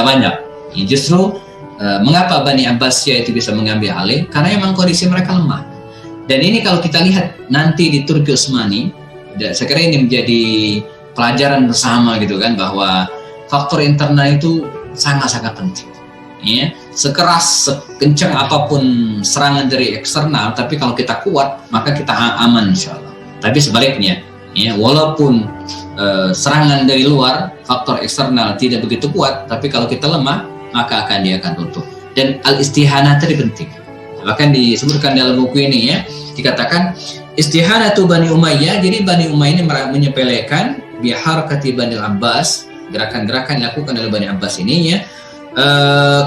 banyak. Ya, justru mengapa Bani Abbasiyah itu bisa mengambil alih? Karena memang kondisi mereka lemah. Dan ini kalau kita lihat nanti di Turki Utsmani, saya kira ini menjadi pelajaran bersama gitu kan, bahwa faktor internal itu sangat-sangat penting. Ya, sekeras, sekencang apapun serangan dari eksternal, tapi kalau kita kuat, maka kita aman insya Allah. Tapi sebaliknya, ya, walaupun serangan dari luar, faktor eksternal tidak begitu kuat, tapi kalau kita lemah, maka dia akan runtuh. Dan al-istihanah tadi penting. Bahkan disebutkan dalam buku ini ya, dikatakan istihanatu Bani Umayyah. Jadi Bani Umayyah ini menyepelekan biharakati Bani Abbas, gerakan-gerakan dilakukan oleh Bani Abbas ini ya.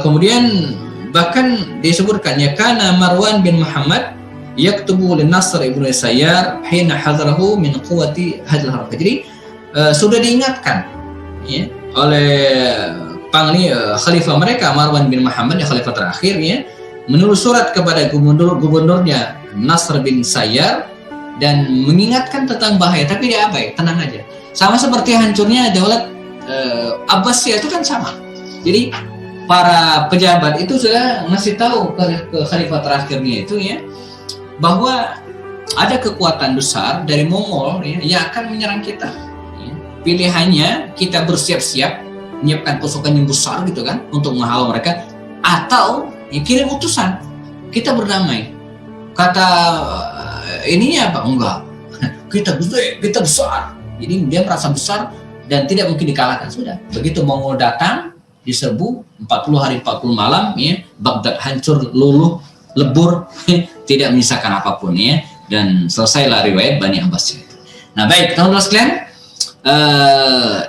Kemudian bahkan disebutkan ya, kana Marwan bin Muhammad yaktubu lin Nasr ibnu Sayyar hina hadarahu min quwwati hadal haraka. Jadi sudah diingatkan ya, oleh khalifah mereka Marwan bin Muhammad, yang khalifah terakhir ya, menulis surat kepada gubernurnya Nasr bin Sayyar dan mengingatkan tentang bahaya, tapi dia abai, tenang aja. Sama seperti hancurnya Daulat Abbasiyah itu kan sama. Jadi para pejabat itu sudah ngasih tahu ke khalifah terakhirnya itu ya, bahwa ada kekuatan besar dari Mongol ya, yang akan menyerang kita. Ya. Pilihannya kita bersiap-siap menyiapkan pasukan yang besar gitu kan untuk menghalau mereka, atau ya, kirim utusan kita berdamai. Kata ininya apa? Enggak. kita besar. Jadi dia merasa besar dan tidak mungkin dikalahkan. Sudah. Begitu Mongol datang, diserbu 40 hari 40 malam ya, Baghdad hancur, luluh, lebur, tidak menyisakan apapun ya, dan selesailah riwayat Bani Abbasiyah. Nah, baik, teman-teman sekalian,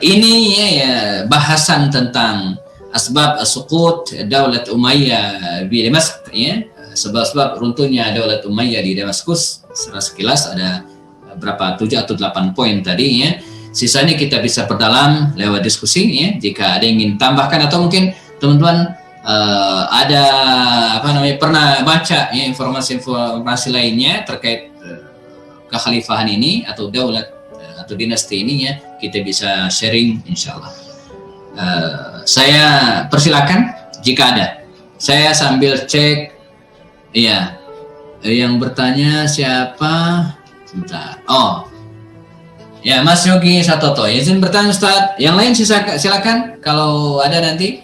ini ya bahasan tentang asbab suqut Daulat Umayyah di Damaskus ya, sebab-sebab runtuhnya Daulat Umayyah di Damaskus secara sekilas ada berapa 7 atau 8 poin tadi ya. Sisanya kita bisa perdalam lewat diskusi ya. Jika ada yang ingin tambahkan atau mungkin teman-teman ada pernah baca ya, informasi lainnya terkait kekhalifahan ini atau daulat atau dinasti ini ya, kita bisa sharing insyaallah. Saya persilakan jika ada. Saya sambil cek. Iya. Yang bertanya siapa? Sebentar. Oh. Ya, Mas Yogi Satoto. Izin bertanya Ustaz. Yang lain silakan kalau ada nanti.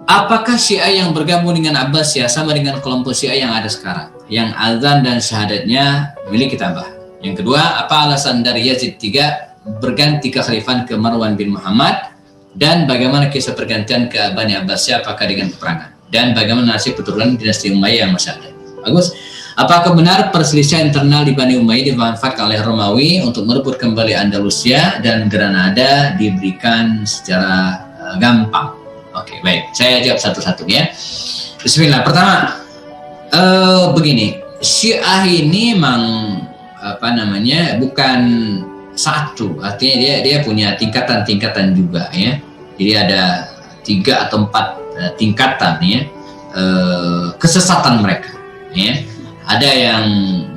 Apakah Syiah yang bergabung dengan Abbasiyah sama dengan kelompok Syiah yang ada sekarang? Yang azan dan syahadatnya milik tambah. Yang kedua, apa alasan dari Yazid III berganti kekhalifahan ke Marwan bin Muhammad? Dan bagaimana kisah pergantian ke Bani Abbasiyah, apakah dengan peperangan? Dan bagaimana nasib keturunan dinasti Umayyah yang masih ada? Bagus. Apakah benar perselisihan internal di Bani Umayyah dimanfaatkan oleh Romawi untuk merebut kembali Andalusia dan Granada diberikan secara gampang? Oke, baik. Saya jawab satu-satu ya. Bismillah. Pertama, begini. Syiah ini memang bukan satu. Artinya dia punya tingkatan-tingkatan juga ya. Jadi ada 3 atau 4 tingkatan ya. Kesesatan mereka ya. Ada yang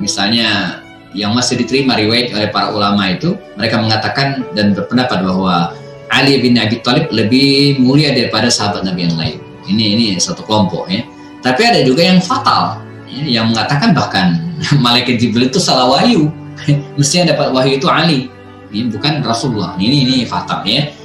misalnya yang masih diterima riwayat oleh para ulama itu, mereka mengatakan dan berpendapat bahwa Ali bin Abi Thalib lebih mulia daripada sahabat Nabi yang lain. Ini satu kelompok ya. Tapi ada juga yang fatal ya, yang mengatakan bahkan malaikat Jibril itu salah wahyu. Mestinya dapat wahyu itu Ali, ini bukan Rasulullah. Ini fatal ya.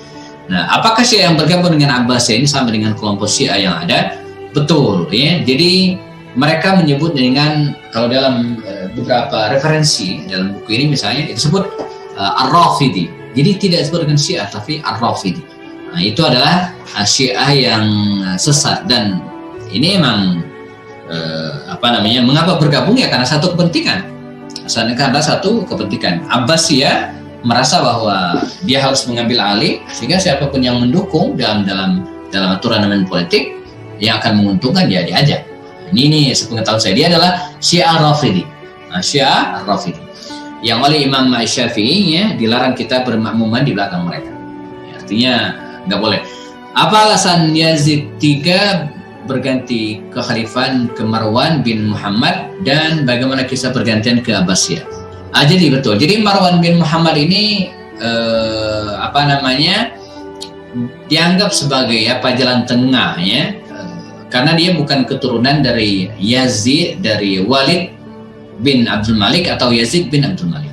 Nah, apakah Syiah yang bergabung dengan Abbasiyah ini sama dengan kelompok Syiah yang ada? Betul ya. Jadi mereka menyebut dengan, kalau dalam beberapa referensi dalam buku ini misalnya disebut Ar-Rafidi. Jadi tidak disebut dengan Syiah tapi Ar-Rafidi. Nah, itu adalah Syiah yang sesat dan ini memang mengapa bergabung ya karena satu kepentingan. Karena satu kepentingan. Abbasiyah merasa bahwa dia harus mengambil alih sehingga siapapun yang mendukung dalam aturan politik yang akan menguntungkan dia diajak. Ini sepengetahuan saya, dia adalah Syiah Rafidi. Nah, Syiah Rafidi yang oleh Imam Syafi'i ya, dilarang kita bermakmuman di belakang mereka. Ya, artinya nggak boleh. Apa alasan Yazid III berganti kekhalifahan ke Marwan bin Muhammad dan bagaimana kisah pergantian ke Abbasiyah? Jadi betul. Jadi Marwan bin Muhammad ini dianggap sebagai jalan tengah ya. Karena dia bukan keturunan dari Yazid, dari Walid bin Abdul Malik atau Yazid bin Abdul Malik.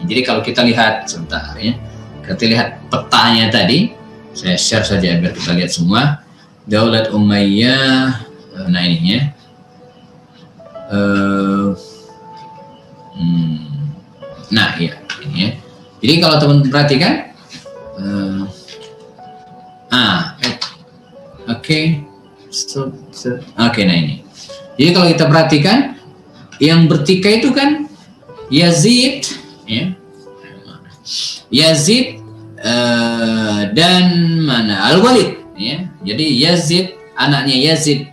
Jadi kalau kita lihat sebentar ya, kita lihat petanya tadi, saya share saja biar kita lihat semua. Daulat Umayyah, nah ini ya. Nah iya, ini ya. Jadi kalau teman perhatikan, nah ini. Jadi kalau kita perhatikan, yang bertikai itu kan Yazid ya. Yazid dan Al-Walid ya. Jadi Yazid, anaknya Yazid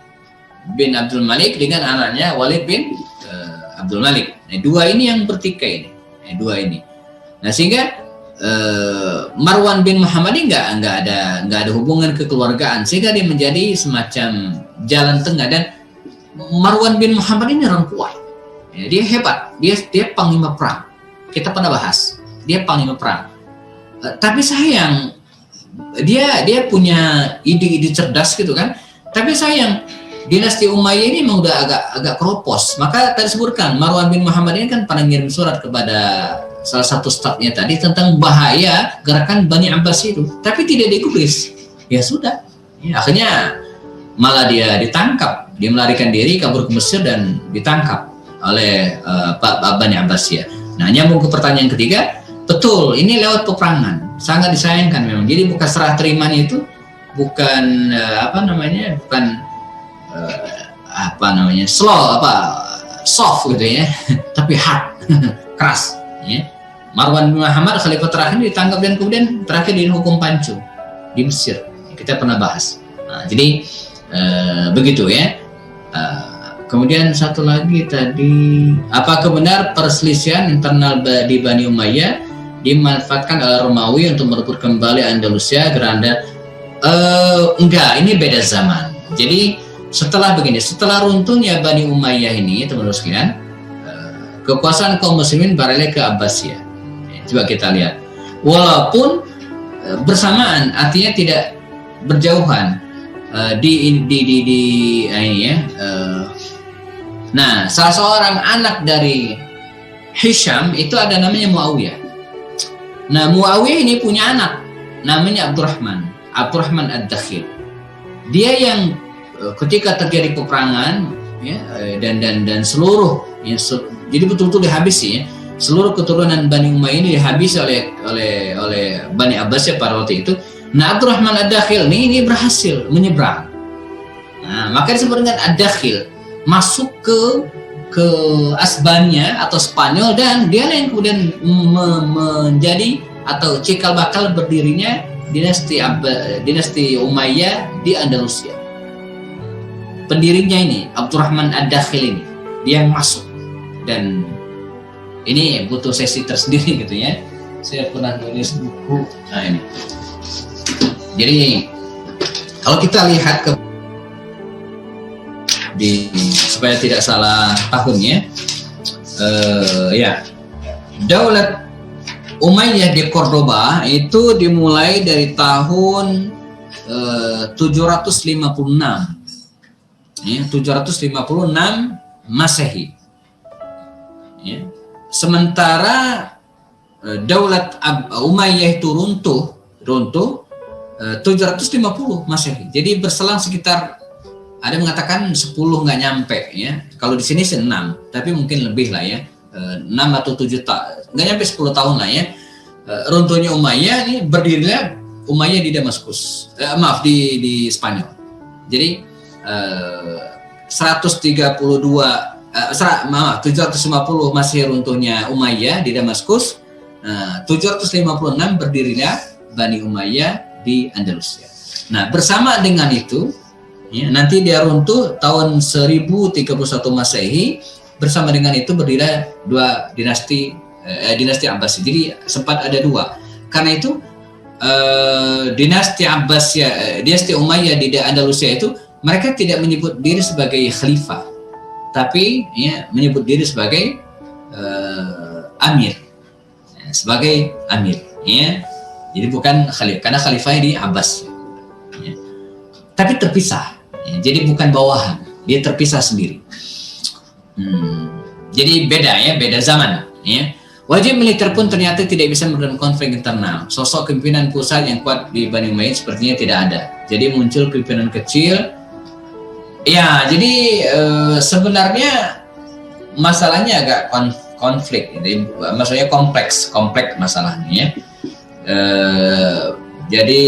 bin Abdul Malik dengan anaknya Walid bin Abdul Malik. Nah, dua ini yang bertikai ini. Dua ini. Nah, sehingga Marwan bin Muhammad ini nggak ada hubungan kekeluargaan, sehingga dia menjadi semacam jalan tengah. Dan Marwan bin Muhammad ini orang kuat. Ya, dia hebat, dia panglima perang. Kita pernah bahas, dia panglima perang. Tapi sayang, dia punya ide-ide cerdas gitu kan. Tapi sayang, dinasti Umayyah ini memang udah agak keropos. Maka tadi disebutkan Marwan bin Muhammad ini kan pernah ngirim surat kepada salah satu stafnya tadi tentang bahaya gerakan Bani Abbas itu. Tapi tidak digubris. Ya sudah. Ya, akhirnya malah dia ditangkap. Dia melarikan diri, kabur ke Mesir dan ditangkap oleh Bani Abbasiyah. Nah, nyambung ke pertanyaan ketiga, betul, ini lewat peperangan. Sangat disayangkan memang. Jadi bukan serah terimanya itu bukan soft gitu ya, tapi hard, keras ya. Marwan bin Muhammad khalifah terakhir ditangkap dan kemudian terakhir dihukum pancung di Mesir. Kita pernah bahas. Nah, jadi begitu ya. Kemudian satu lagi tadi, apakah benar perselisihan internal di Bani Umayyah dimanfaatkan oleh Romawi untuk merebut kembali Andalusia, Granada? Enggak, ini beda zaman. Jadi setelah runtuhnya Bani Umayyah ini, teman-teman sekalian, kekuasaan kaum muslimin beralih ke Abbasiyah. Coba kita lihat. Walaupun bersamaan, artinya tidak berjauhan nah, salah seorang anak dari Hisham itu ada namanya Muawiyah. Nah, Muawiyah ini punya anak namanya Abdurrahman Ad-Dakhil. Dia yang ketika terjadi peperangan ya, dan seluruh ya, jadi betul-betul dihabisi ya. Seluruh keturunan Bani Umayyah ini dihabisi oleh Bani Abbasiyah pada waktu itu. Nah, Abdurrahman Ad-Dakhil ini berhasil menyeberang. Nah, maka disebut dengan Ad-Dakhil, masuk ke Asbania atau Spanyol, dan dia yang kemudian menjadi atau cikal bakal berdirinya dinasti Umayyah di Andalusia. Pendirinya ini Abdurrahman Ad-Dakhil ini, dia yang masuk, dan ini butuh sesi tersendiri gitu ya. Saya pernah nulis buku. Nah ini. Jadi kalau kita lihat supaya tidak salah tahunnya, ya, Daulat Umayyah di Cordoba itu dimulai dari tahun 756, ya, 756 Masehi. Ya. Sementara Daulat Umayyah itu runtuh 750 Masehi. Jadi berselang sekitar, ada mengatakan 10 nggak nyampe ya. Kalau di sini 6, tapi mungkin lebih lah ya. 6 atau 7 tahun, nggak nyampe 10 tahun lah ya. Runtuhnya Umayyah ini, berdirilah Umayyah di Damaskus. Di Spanyol. Jadi 750 masih runtuhnya Umayyah di Damaskus. 756 berdirilah Bani Umayyah di Andalusia. Nah, bersama dengan itu ya, nanti dia runtuh tahun 1031 Masehi. Bersama dengan itu berdirilah dua dinasti Abbasiyah. Jadi sempat ada dua. Karena itu dinasti Abbasiyah, dinasti Umayyah di Andalusia itu, mereka tidak menyebut diri sebagai khalifah, tapi ya, menyebut diri sebagai amir, sebagai amir. Ya. Jadi bukan khalifah, karena khalifah di Abbas. Ya. Tapi terpisah. Ya, jadi bukan bawahan, dia terpisah sendiri. Jadi beda zaman. Ya. Wajib militer pun ternyata tidak bisa meredam konflik internal. Sosok pimpinan pusat yang kuat di Bani Umayyah sepertinya tidak ada. Jadi muncul pimpinan kecil. Ya, jadi sebenarnya masalahnya agak konflik. Jadi maksudnya kompleks masalahnya. Ya. Jadi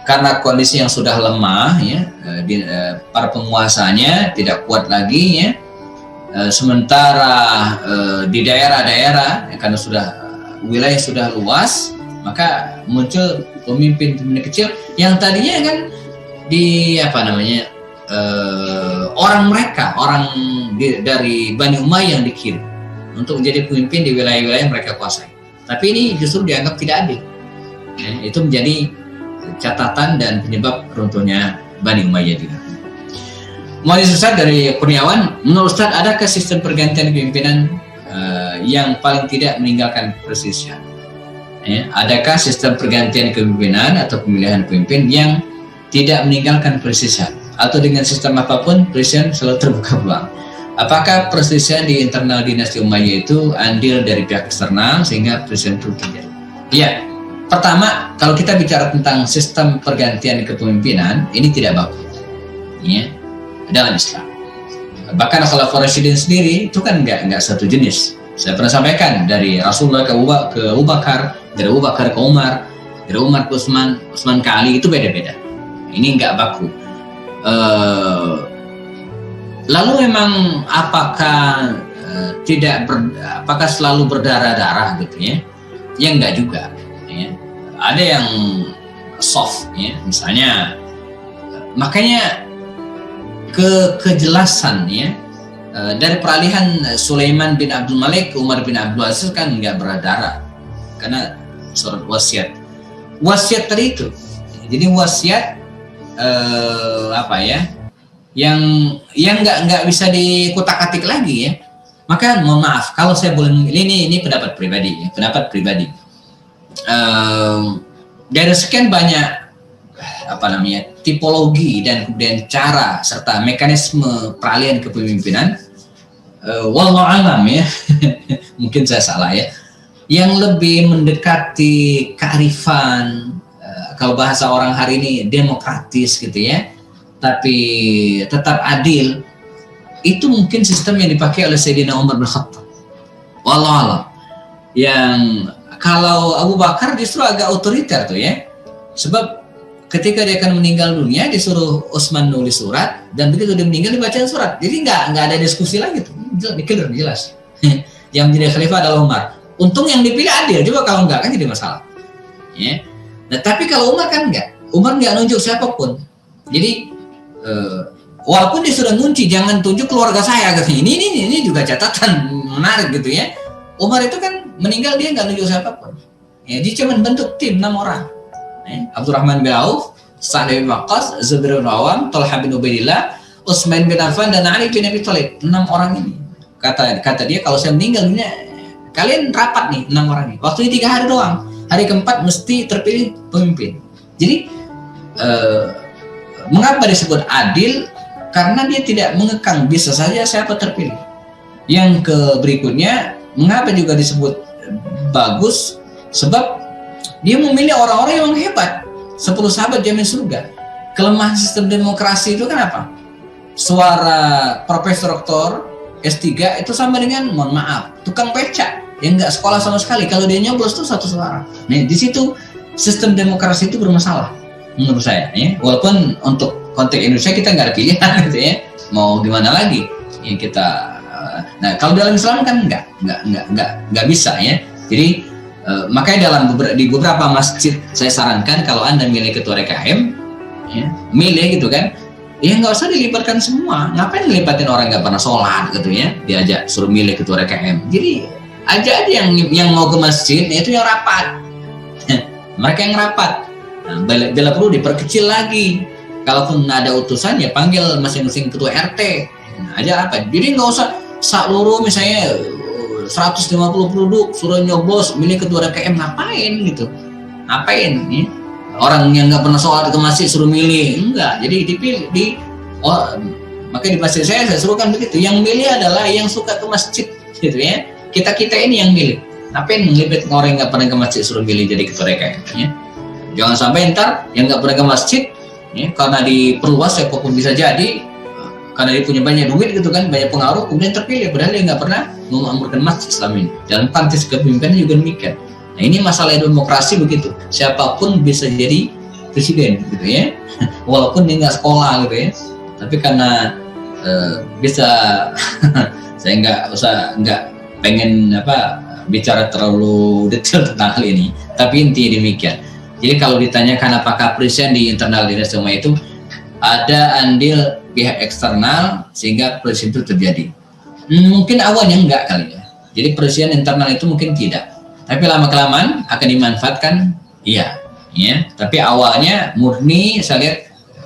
karena kondisi yang sudah lemah ya, para penguasanya tidak kuat lagi ya, sementara di daerah-daerah ya, karena wilayah sudah luas, maka muncul pemimpin kecil yang tadinya kan orang dari Bani Umayyah yang dikirim untuk menjadi pemimpin di wilayah-wilayah yang mereka kuasai. Tapi ini justru dianggap tidak adil. Ya, itu menjadi catatan dan penyebab runtuhnya Bani Umayyah juga. Mohon Ustaz dari Kurniawan, menurut Ustaz adakah sistem pergantian pimpinan yang paling tidak meninggalkan perselisihan? Ya, adakah sistem pergantian kepemimpinan atau pemilihan pemimpin yang tidak meninggalkan perselisihan? Atau dengan sistem apapun perselisihan selalu terbuka peluang? Apakah perselisihan di internal dinasti Umayyah itu andil dari pihak eksternal sehingga perselisihan itu terjadi? Ya, pertama, kalau kita bicara tentang sistem pergantian kepemimpinan, ini tidak baku ya, dalam Islam. Bahkan Khalifah Rasyidin sendiri itu kan nggak satu jenis. Saya pernah sampaikan, dari Rasulullah ke Abu Bakar, dari Abu Bakar ke Umar, dari Umar ke Utsman ke Ali, itu beda-beda. Ini nggak baku. Lalu memang apakah apakah selalu berdarah-darah gitu ya? Ya enggak juga. Ya. Ada yang soft ya, misalnya. Makanya kejelasan ya, dari peralihan Sulaiman bin Abdul Malik ke Umar bin Abdul Aziz kan nggak berdarah karena surat wasiat tadi itu. Jadi wasiat apa ya, yang nggak bisa dikutak-atik lagi ya. Maka mohon maaf kalau saya boleh, ini pendapat pribadi ya, pendapat pribadi. Dari sekian banyak tipologi dan kemudian cara serta mekanisme peralihan kepemimpinan, wallahu alam ya, mungkin saya salah ya, yang lebih mendekati kearifan, kalau bahasa orang hari ini demokratis gitu ya, tapi tetap adil, itu mungkin sistem yang dipakai oleh Sayyidina Umar bin Khattab, wallahu alam. Yang kalau Abu Bakar justru agak otoriter tuh ya, sebab ketika dia akan meninggal dunia disuruh Utsman nulis surat, dan begitu dia meninggal dibacain surat, jadi nggak ada diskusi lagi tuh, jelas. Yang menjadi khalifah adalah Umar. Untung yang dipilih adil, coba kalau nggak kan jadi masalah. Ya. Nah tapi kalau Umar kan Umar nggak nunjuk siapapun. Jadi walaupun dia sudah ngunci, jangan tunjuk keluarga saya katanya. Ini juga catatan menarik gitu ya. Umar itu kan meninggal dia nggak nunjuk siapapun. Ya, dia cuma bentuk tim 6 orang. Abdurrahman bin Auf, Sa'd bin Waqqas, Zubair bin Awam, Talha bin Ubaidillah, Utsman bin Affan, dan Ali bin Abi Thalib. 6 orang ini. Kata dia, kalau saya meninggal dunia, kalian rapat nih 6 orang ini. Waktunya 3 hari doang. Hari keempat mesti terpilih pemimpin. Jadi mengapa disebut adil? Karena dia tidak mengekang, bisa saja siapa terpilih. Yang berikutnya, mengapa juga disebut bagus? Sebab dia memilih orang-orang yang hebat. 10 sahabat jamin surga. Kelemahan sistem demokrasi itu kan apa? Suara profesor doktor S3 itu sama dengan, mohon maaf, tukang becak yang nggak sekolah sama sekali. Kalau dia nyoblos tuh 1 suara. Nah, di situ sistem demokrasi itu bermasalah menurut saya. Ya. Walaupun untuk konteks Indonesia kita nggak ada pilihan gitu ya. Mau gimana lagi? Ya, kita. Nah, kalau dalam Islam kan nggak bisa ya. Jadi makanya di beberapa masjid saya sarankan kalau Anda milih ketua RKM, ya, milih gitu kan, ya nggak usah dilibatkan semua. Ngapain ngelibatin orang nggak pernah sholat gitu ya, diajak suruh milih ketua RKM. Jadi aja yang mau ke masjid, itu yang rapat. Mereka yang rapat. Nah, bila perlu diperkecil lagi. Kalaupun ada utusan ya panggil masing-masing ketua RT. Nah, aja rapat. Jadi nggak usah seluruh misalnya 150 penduduk suruh nyoblos milih ketua RKM, ngapain gitu? Ngapain? Ya? Orang yang nggak pernah sholat ke masjid suruh milih, enggak. Jadi dipilih makanya di masjid saya suruhkan begitu. Yang milih adalah yang suka ke masjid, gitu ya. Kita ini yang milih. Ngapain ngelibet orang yang nggak pernah ke masjid suruh milih jadi ketua RKM? Ya? Jangan sampai ntar yang nggak pernah ke masjid, ya, karena diperluas siapapun bisa jadi. Karena dia punya banyak duit gitu kan, banyak pengaruh, kemudian terpilih, padahal dia nggak pernah memakmurkan masjid Islam ini. Dalam konteks kepemimpinan juga demikian. Nah ini masalah demokrasi begitu, siapapun bisa jadi presiden gitu ya, walaupun dia nggak sekolah gitu ya. Tapi karena bisa, saya nggak pengen bicara terlalu detail tentang hal ini. Tapi intinya demikian. Jadi kalau ditanyakan apakah presiden di internal dinasti Umayyah itu ada andil pihak eksternal sehingga presiden itu terjadi. Mungkin awalnya enggak kali ya. Jadi presiden internal itu mungkin tidak. Tapi lama-kelamaan akan dimanfaatkan, iya. Ya. Tapi awalnya murni, saya lihat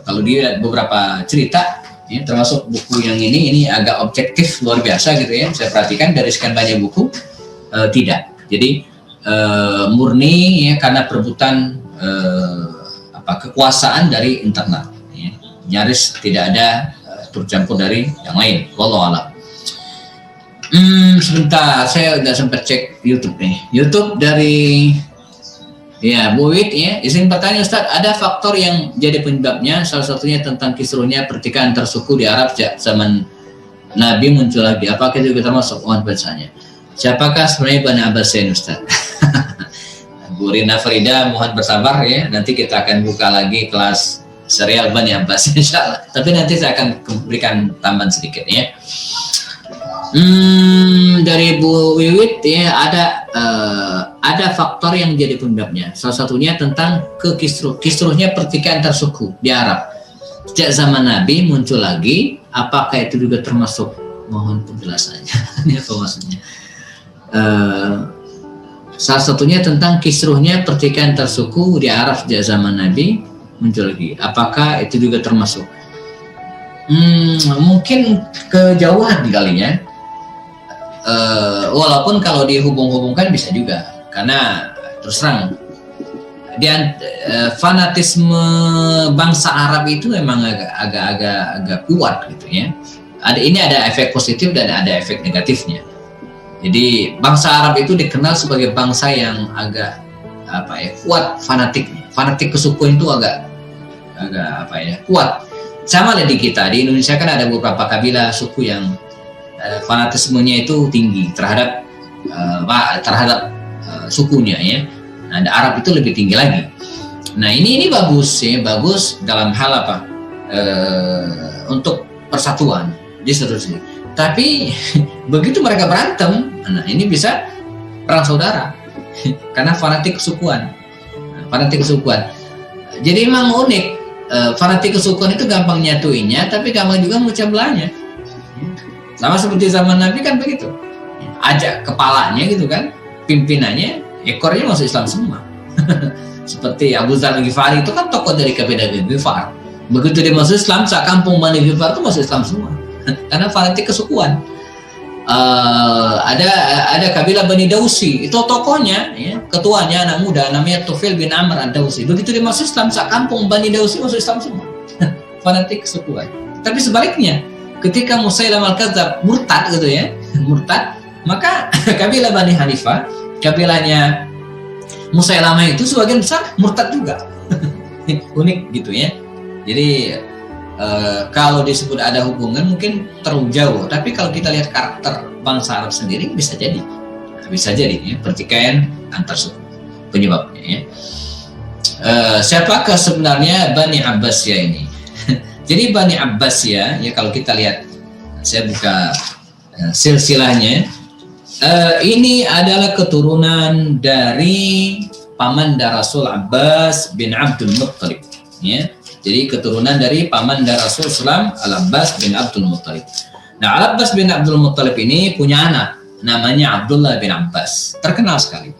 kalau dia beberapa cerita, ya, termasuk buku yang ini agak objektif luar biasa gitu ya. Saya perhatikan dari sekian banyak buku, tidak. Jadi murni ya karena perebutan kekuasaan dari internal. Nyaris tidak ada tercampur dari yang lain. Wallahu a'lam. Sebentar, saya udah sempat cek YouTube nih. YouTube dari Bu Wit ya. Izin bertanya Ustaz, ada faktor yang jadi penyebabnya, salah satunya tentang kisruhnya pertikaian antar suku di Arab sejak zaman Nabi muncul lagi. Apakah itu termasuk bahasanya? Siapakah sebenarnya Bani Abbasin Ustaz? Bu Rina Farida, mohon bersabar ya. Nanti kita akan buka lagi kelas serial Bani Abbas insyaallah. Tapi nanti saya akan berikan tambahan sedikit ya. Dari Bu Wiwit ya ada faktor yang jadi penyebabnya. Salah satunya tentang kisruhnya pertikaian antar suku di Arab. Sejak zaman Nabi muncul lagi, apakah itu juga termasuk Mohon penjelasannya. Ini apa maksudnya? Salah satunya tentang kisruhnya pertikaian antar suku di Arab sejak zaman Nabi muncul lagi. Apakah itu juga termasuk? Mungkin kejauhan kalinya. Walaupun kalau dihubung-hubungkan bisa juga, karena terus terang fanatisme bangsa Arab itu memang agak kuat gitu ya. Ini ada efek positif dan ada efek negatifnya. Jadi bangsa Arab itu dikenal sebagai bangsa yang agak kuat fanatik kesukuan itu agak kuat. Sama di kita di Indonesia kan ada beberapa kabilah suku yang fanatismenya itu tinggi terhadap sukunya ya. Nah, di Arab itu lebih tinggi lagi. Nah, ini bagus ya, bagus dalam hal untuk persatuan di seterusnya. Tapi begitu mereka berantem, nah ini bisa perang saudara karena fanatik kesukuan. Jadi emang unik, fanatik kesukuan itu gampang nyatuinnya, tapi gampang juga memecah belahnya. Sama seperti zaman Nabi kan begitu. Ajak kepalanya gitu kan, pimpinannya, ekornya masuk Islam semua. Seperti Abu Dzar Al-Ghifari itu kan tokoh dari kabilah Ghifar. Begitu dia masuk Islam, sekampung Bani Ghifar itu masuk Islam semua. Karena fanatik kesukuan. Ada kabilah Bani Dausi, itu tokohnya, ya, ketuanya anak muda namanya Tufail bin Amr Ad-Dausi. Begitu dia masuk Islam, sekampung Bani Dausi masuk Islam semua. Fanatik kesukuan. Tapi sebaliknya, ketika Musailam Al-Kadzab murtad gitu ya, maka kabilah Bani Hanifah, kabilahnya Musailamah itu sebagian besar murtad juga. Unik gitu ya. Jadi kalau disebut ada hubungan mungkin terlalu jauh, tapi kalau kita lihat karakter bangsa Arab sendiri bisa jadi ya, pertikaian antar suku penyebabnya ya. Siapakah sebenarnya Bani Abbasiyah ini? Jadi Bani Abbasiyah ya, kalau kita lihat, saya buka silsilahnya, ini adalah keturunan dari pamanda Rasul Abbas bin Abdul Muttalib ya. Jadi keturunan dari pamanda Rasul Islam Al-Abbas bin Abdul Muttalib. Nah, Al-Abbas bin Abdul Muttalib ini punya anak namanya Abdullah bin Abbas, terkenal sekali.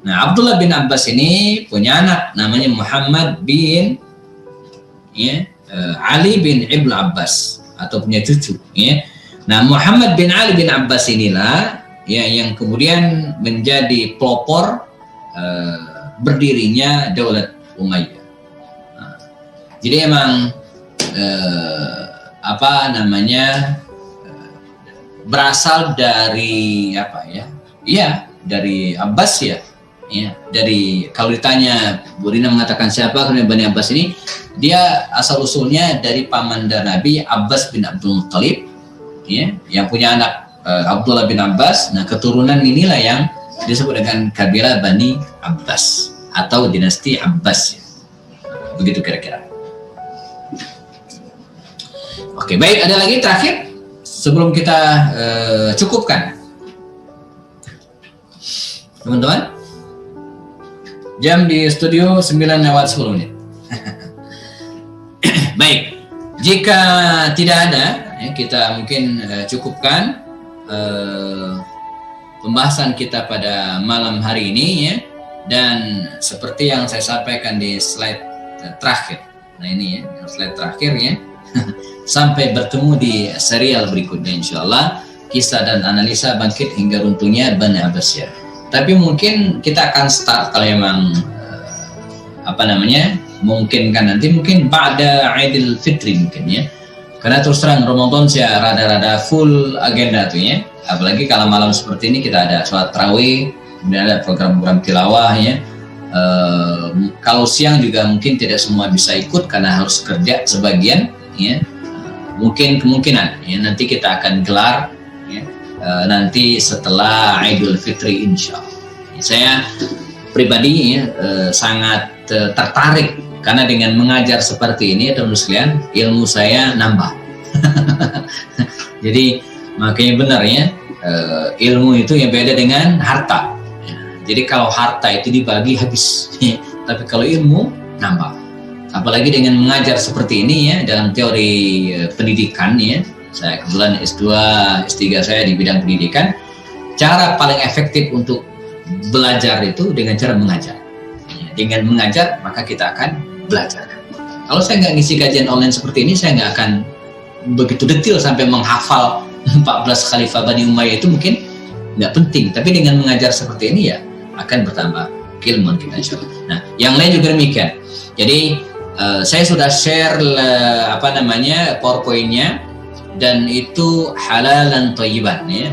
Nah, Abdullah bin Abbas ini punya anak namanya Muhammad bin Ali bin Ibn Abbas, atau punya cucu ya. Nah, Muhammad bin Ali bin Abbas inilah ya yang kemudian menjadi pelopor berdirinya Daulat Umayyah. Jadi emang berasal dari dari Abbas ya. Dari, kalau ditanya Bu Rina mengatakan siapa Bani Abbas ini, dia asal usulnya dari pamanda Nabi Abbas bin Abdul Muttalib ya, yang punya anak Abdullah bin Abbas. Nah, keturunan inilah yang disebut dengan kabilah Bani Abbas atau dinasti Abbas ya. Begitu kira-kira. Oke, baik, ada lagi terakhir sebelum kita cukupkan. Teman-teman, jam di studio 9:10 menit. Baik, jika tidak ada, ya, kita mungkin cukupkan pembahasan kita pada malam hari ini ya. Dan seperti yang saya sampaikan di slide terakhir. Nah, ini ya, slide terakhir ya. Sampai bertemu di serial berikutnya insyaallah, kisah dan analisa bangkit hingga runtuhnya Bani Abbasiyah. Tapi mungkin kita akan start kalau memang mungkin kan nanti mungkin pada Idul Fitri mungkin ya. Karena terus terang Ramadan saya rada-rada full agenda tuh ya. Apalagi kalau malam seperti ini kita ada sholat tarawih, kemudian ada program-program tilawah ya. Kalau siang juga mungkin tidak semua bisa ikut karena harus kerja sebagian ya. Mungkin kemungkinan ya nanti kita akan gelar ya, nanti setelah Idul Fitri insyaallah. Saya pribadi ya, sangat tertarik karena dengan mengajar seperti ini teman-teman sekalian, ilmu saya nambah. Jadi makanya benar ya, ilmu itu yang beda dengan harta ya. Jadi kalau harta itu dibagi habis ya. Tapi kalau ilmu nambah. Apalagi dengan mengajar seperti ini ya, dalam teori pendidikan ya, Saya kebetulan S2, S3 saya di bidang pendidikan. Cara paling efektif untuk belajar itu dengan cara mengajar. Ya, dengan mengajar maka kita akan belajar. Kalau saya nggak ngisi kajian online seperti ini, saya nggak akan begitu detail sampai menghafal 14 Khalifah Bani Umayyah, itu mungkin nggak penting. Tapi dengan mengajar seperti ini ya akan bertambah keilmuan kita insya Allah. Nah, yang lain juga demikian. Jadi saya sudah share PowerPoint-nya, dan itu halalan thayyiban ya.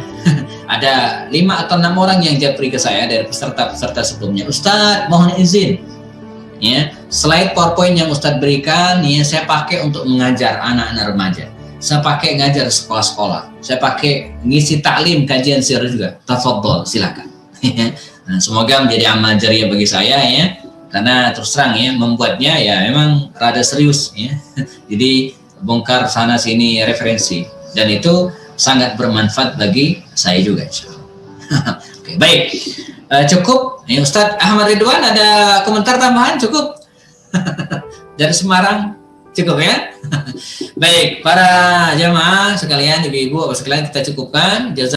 Ada 5 atau 6 orang yang japri ke saya dari peserta-peserta sebelumnya, Ustadz mohon izin ya, slide PowerPoint yang Ustadz berikan ya, saya pakai untuk mengajar anak-anak remaja, saya pakai ngajar sekolah-sekolah, saya pakai ngisi taklim kajian sirah juga. Tafadhol, silakan. Nah, semoga menjadi amal jariah bagi saya ya, karena terus terang ya, membuatnya ya memang rada serius ya. Jadi bongkar sana sini referensi, dan itu sangat bermanfaat bagi saya juga insyaallah. Oke, baik. Cukup ya, Ustadz Ahmad Ridwan, ada komentar tambahan? Cukup? Dari Semarang cukup ya. Baik, para jamaah sekalian, ibu-ibu, bapak sekalian, kita cukupkan.